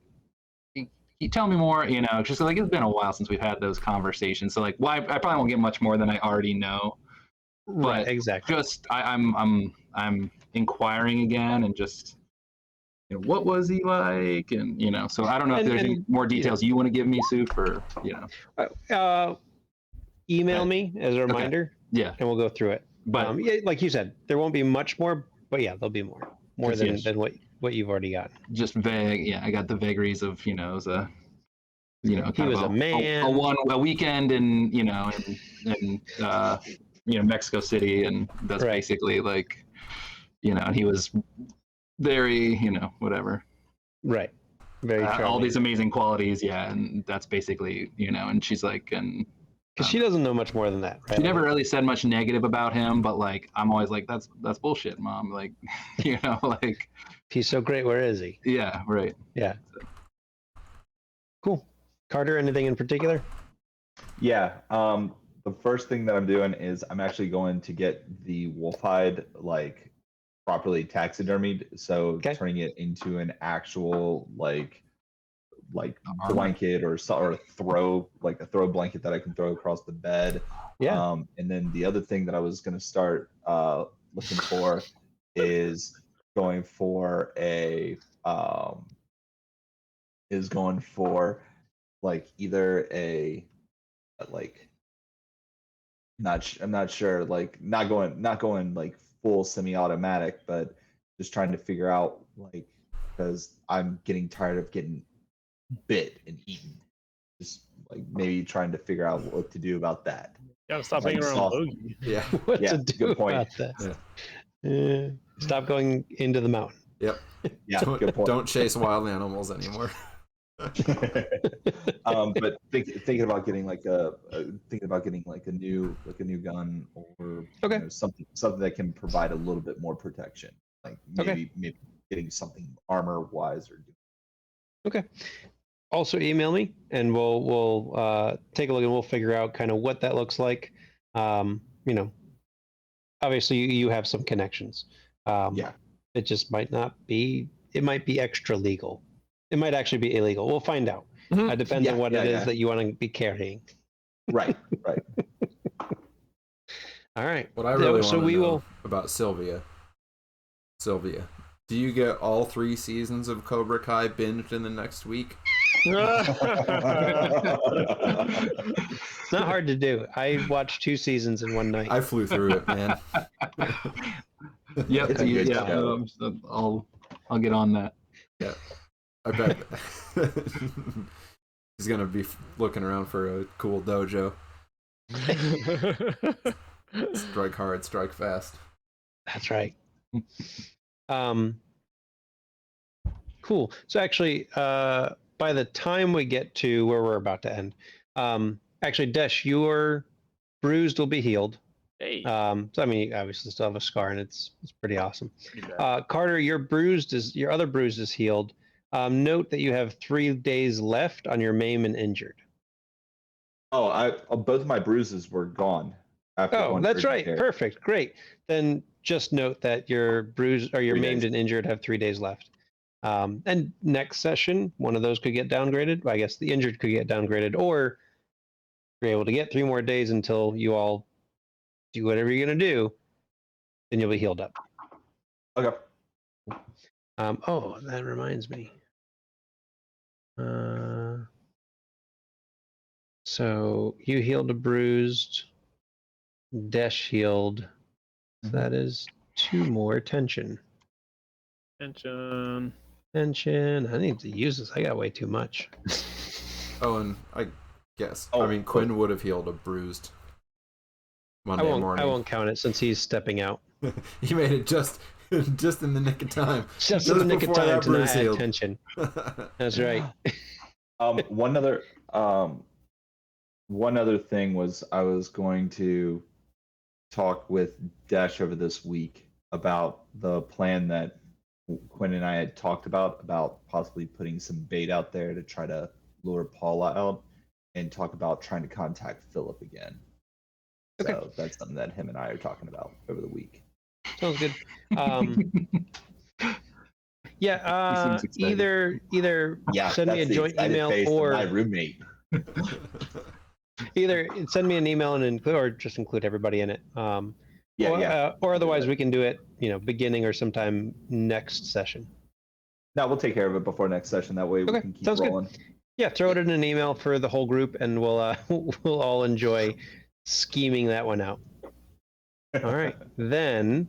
you tell me more, just like it's been a while since we've had those conversations. So like I probably won't get much more than I already know. Right, But exactly. just I'm inquiring again and just what was he like, and so I don't know if there's any more details you want to give me, Sue, or email me as a reminder. Yeah, and we'll go through it. But like you said, there won't be much more, but there'll be more than what you've already got. Just vague. Yeah, I got the vagaries of as a he was a man, a weekend in Mexico City, and that's basically like and he was very whatever, right, very all these amazing qualities, and that's basically and she's like, and because she doesn't know much more than that, right? She never really said much negative about him, but like I'm always like that's bullshit, Mom, like like he's so great, where is he? Yeah, right. Yeah, cool. Carter, anything in particular? Yeah, the first thing that I'm doing is I'm actually going to get the wolf hide like properly taxidermied, so turning it into an actual like blanket or a throw blanket that I can throw across the bed. Yeah. And then the other thing that I was going to start looking for is going for like either a like I'm not sure, like not going like full semi-automatic, but just trying to figure out like, because I'm getting tired of getting bit and eaten, just like maybe trying to figure out what to do about that. Gotta stop hanging around Logie. Yeah. What to do good point. about that? Stop going into the mountain. Yep. Yeah, good point. Don't chase wild animals anymore. But thinking about getting like a new gun, or something that can provide a little bit more protection, like maybe getting something armor wise or. Okay. Also email me and we'll take a look and we'll figure out kind of what that looks like. Obviously you have some connections. It just might not be. It might be extra legal. It might actually be illegal. We'll find out. It depends on what it is that you want to be carrying. Right. All right. What I really want to know about Sylvia, do you get all 3 seasons of Cobra Kai binged in the next week? It's not hard to do. I watched 2 seasons in one night. I flew through it, man. Yep. It's a good Yeah. show. I'll get on that. Yeah, I bet he's gonna be looking around for a cool dojo. Strike hard, strike fast. That's right. Cool. So actually, by the time we get to where we're about to end, actually, Desh, your bruised will be healed. Hey. So I mean, you obviously still have a scar, and it's pretty awesome. Pretty bad. Carter, your other bruise is healed. Note that you have 3 days left on your maim and injured. Both of my bruises were gone. After Oh, one that's urgent right. care. Perfect. Great. Then just note that your bruised or your 3 maimed days. and injured have 3 days left. And next session, one of those could get downgraded. I guess the injured could get downgraded, or you're able to get 3 more days until you all do whatever you're gonna do. Then you'll be healed up. Okay. Oh, that reminds me. So you healed a bruised. Desh healed. So that is 2 more tension. Tension. Tension. I need to use this. I got way too much. Oh, and I guess Oh, I mean Quinn would have healed a bruised Monday morning. I won't count it since he's stepping out. He made it just in the nick of time. Just in the nick of before time that to not bruise add healed. tension. That's right. One other thing was I was going to talk with Dash over this week about the plan that Quinn and I had talked about possibly putting some bait out there to try to lure Paula out, and talk about trying to contact Philip again. Okay. So that's something that him and I are talking about over the week. Sounds good. Yeah, He seems excited. either Yeah, send me a that's the joint excited email face of or my roommate. either send me an email and include, or just include everybody in it. Or otherwise we can do it, beginning or sometime next session. No, we'll take care of it before next session. That way we Okay, can keep sounds good. rolling. Yeah, throw it in an email for the whole group, and we'll we'll all enjoy scheming that one out. All right, then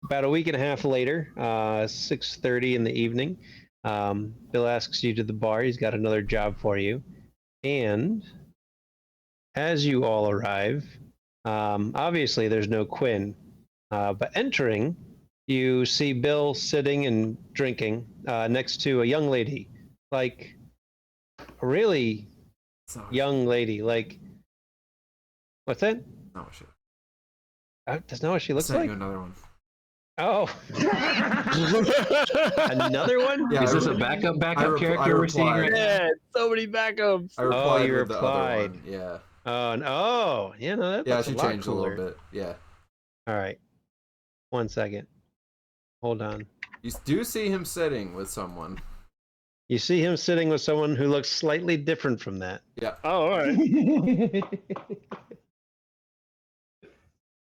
about a week and a half later, 6:30 in the evening, Bill asks you to the bar. He's got another job for you, and as you all arrive, obviously there's no Quinn, but entering, you see Bill sitting and drinking next to a young lady, like a really young lady. Like, what's that? No shit. That's not what she looks Sent like. you another one. Oh, another one? Yeah, Is this a backup character we're seeing right now? Yeah, so many backups. I replied you with the other replied. one. Yeah. Oh, yeah, no, that Yeah, looks she a lot changed cooler. a little bit. Yeah. All right, 1 second. Hold on. You do see him sitting with someone. You see him sitting with someone who looks slightly different from that. Yeah. Oh, all right.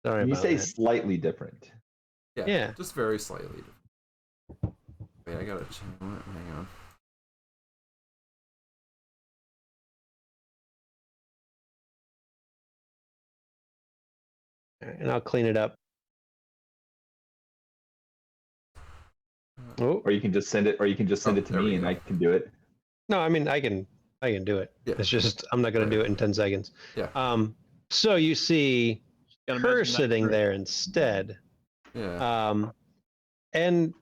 Sorry You about say that. slightly different. Yeah. Yeah. Just very slightly. Wait, I gotta change. Hang on. All right, and I'll clean it up. Oh, Or you can just send it, to there we me and go. I can do it. no, I mean I can do it. Yeah. It's just I'm not gonna do it in 10 seconds. Yeah. So you see Gotta her mention that sitting first. there instead. Yeah. And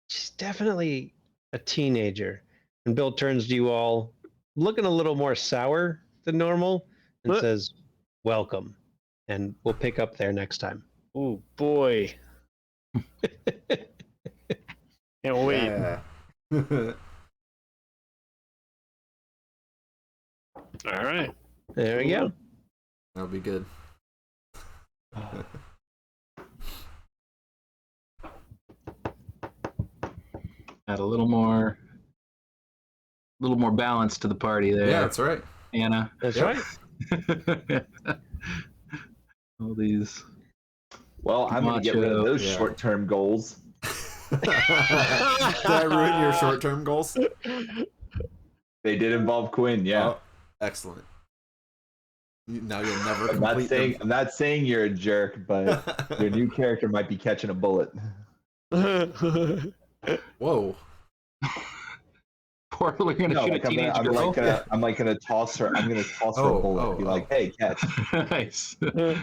she's definitely a teenager. And Bill turns to you all, looking a little more sour than normal, and What? says, "Welcome." And we'll pick up there next time. Oh boy. Can't wait. Yeah. All right. There we go. That'll be good. Add a little more balance to the party there. Yeah, that's right. Anna. That's Yep. right. All these. Well, I'm going to get rid of Macho, those yeah. short-term goals. Did I ruin your short-term goals? They did involve Quinn, yeah. Oh, excellent. Now you'll never I'm not complete saying them. I'm not saying you're a jerk, but your new character might be catching a bullet. Whoa. Portally gonna No, shoot like a teenage girl. I'm gonna toss her. I'm gonna toss her a bullet and be like, "Hey, catch! Nice.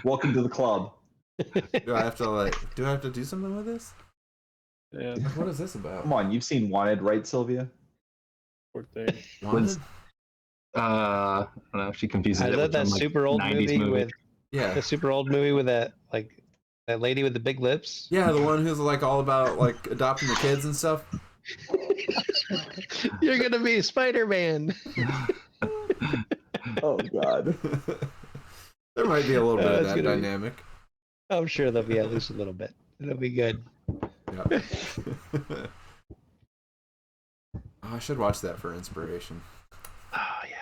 Welcome to the club." Do I have to do something with this? Yeah, What is this about? Come on, you've seen Wanted, right, Sylvia? poor thing. Wanted? I don't know. She confuses I it love with that some, like, super old 90s movie with Yeah. the super old movie with that lady with the big lips. Yeah, the one who's like all about like adopting the kids and stuff. You're gonna be Spider-Man. Oh God. There might be a little bit of It's that gonna be- dynamic. I'm sure there'll be at least a little bit. It'll be good. Yeah. I should watch that for inspiration. Oh yeah.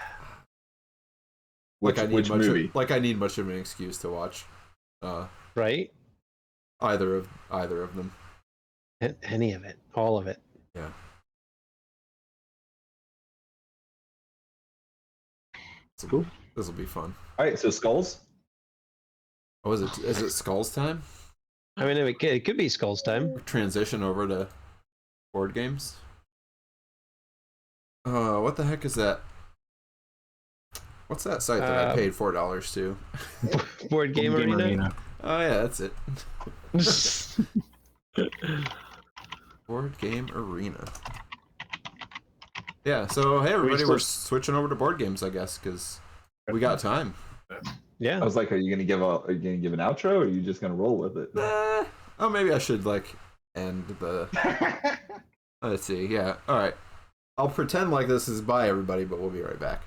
Which movie? I need much of an excuse to watch Right? either of them. Any of it. All of it. Yeah. Cool. This will be fun. All right, so Skulls. Oh, is it Skulls time? I mean, it could be Skull's time. Transition over to board games. What the heck is that? What's that site that I paid $4 to? Board Game Arena. Oh yeah, that's it. Board Game Arena. Yeah, so hey everybody, we're switching over to board games, I guess, because we got time. Yeah. I was like, are you gonna give an outro, or are you just gonna roll with it? Oh, maybe I should like end the. Let's see. Yeah. All right. I'll pretend like this is bye everybody, but we'll be right back.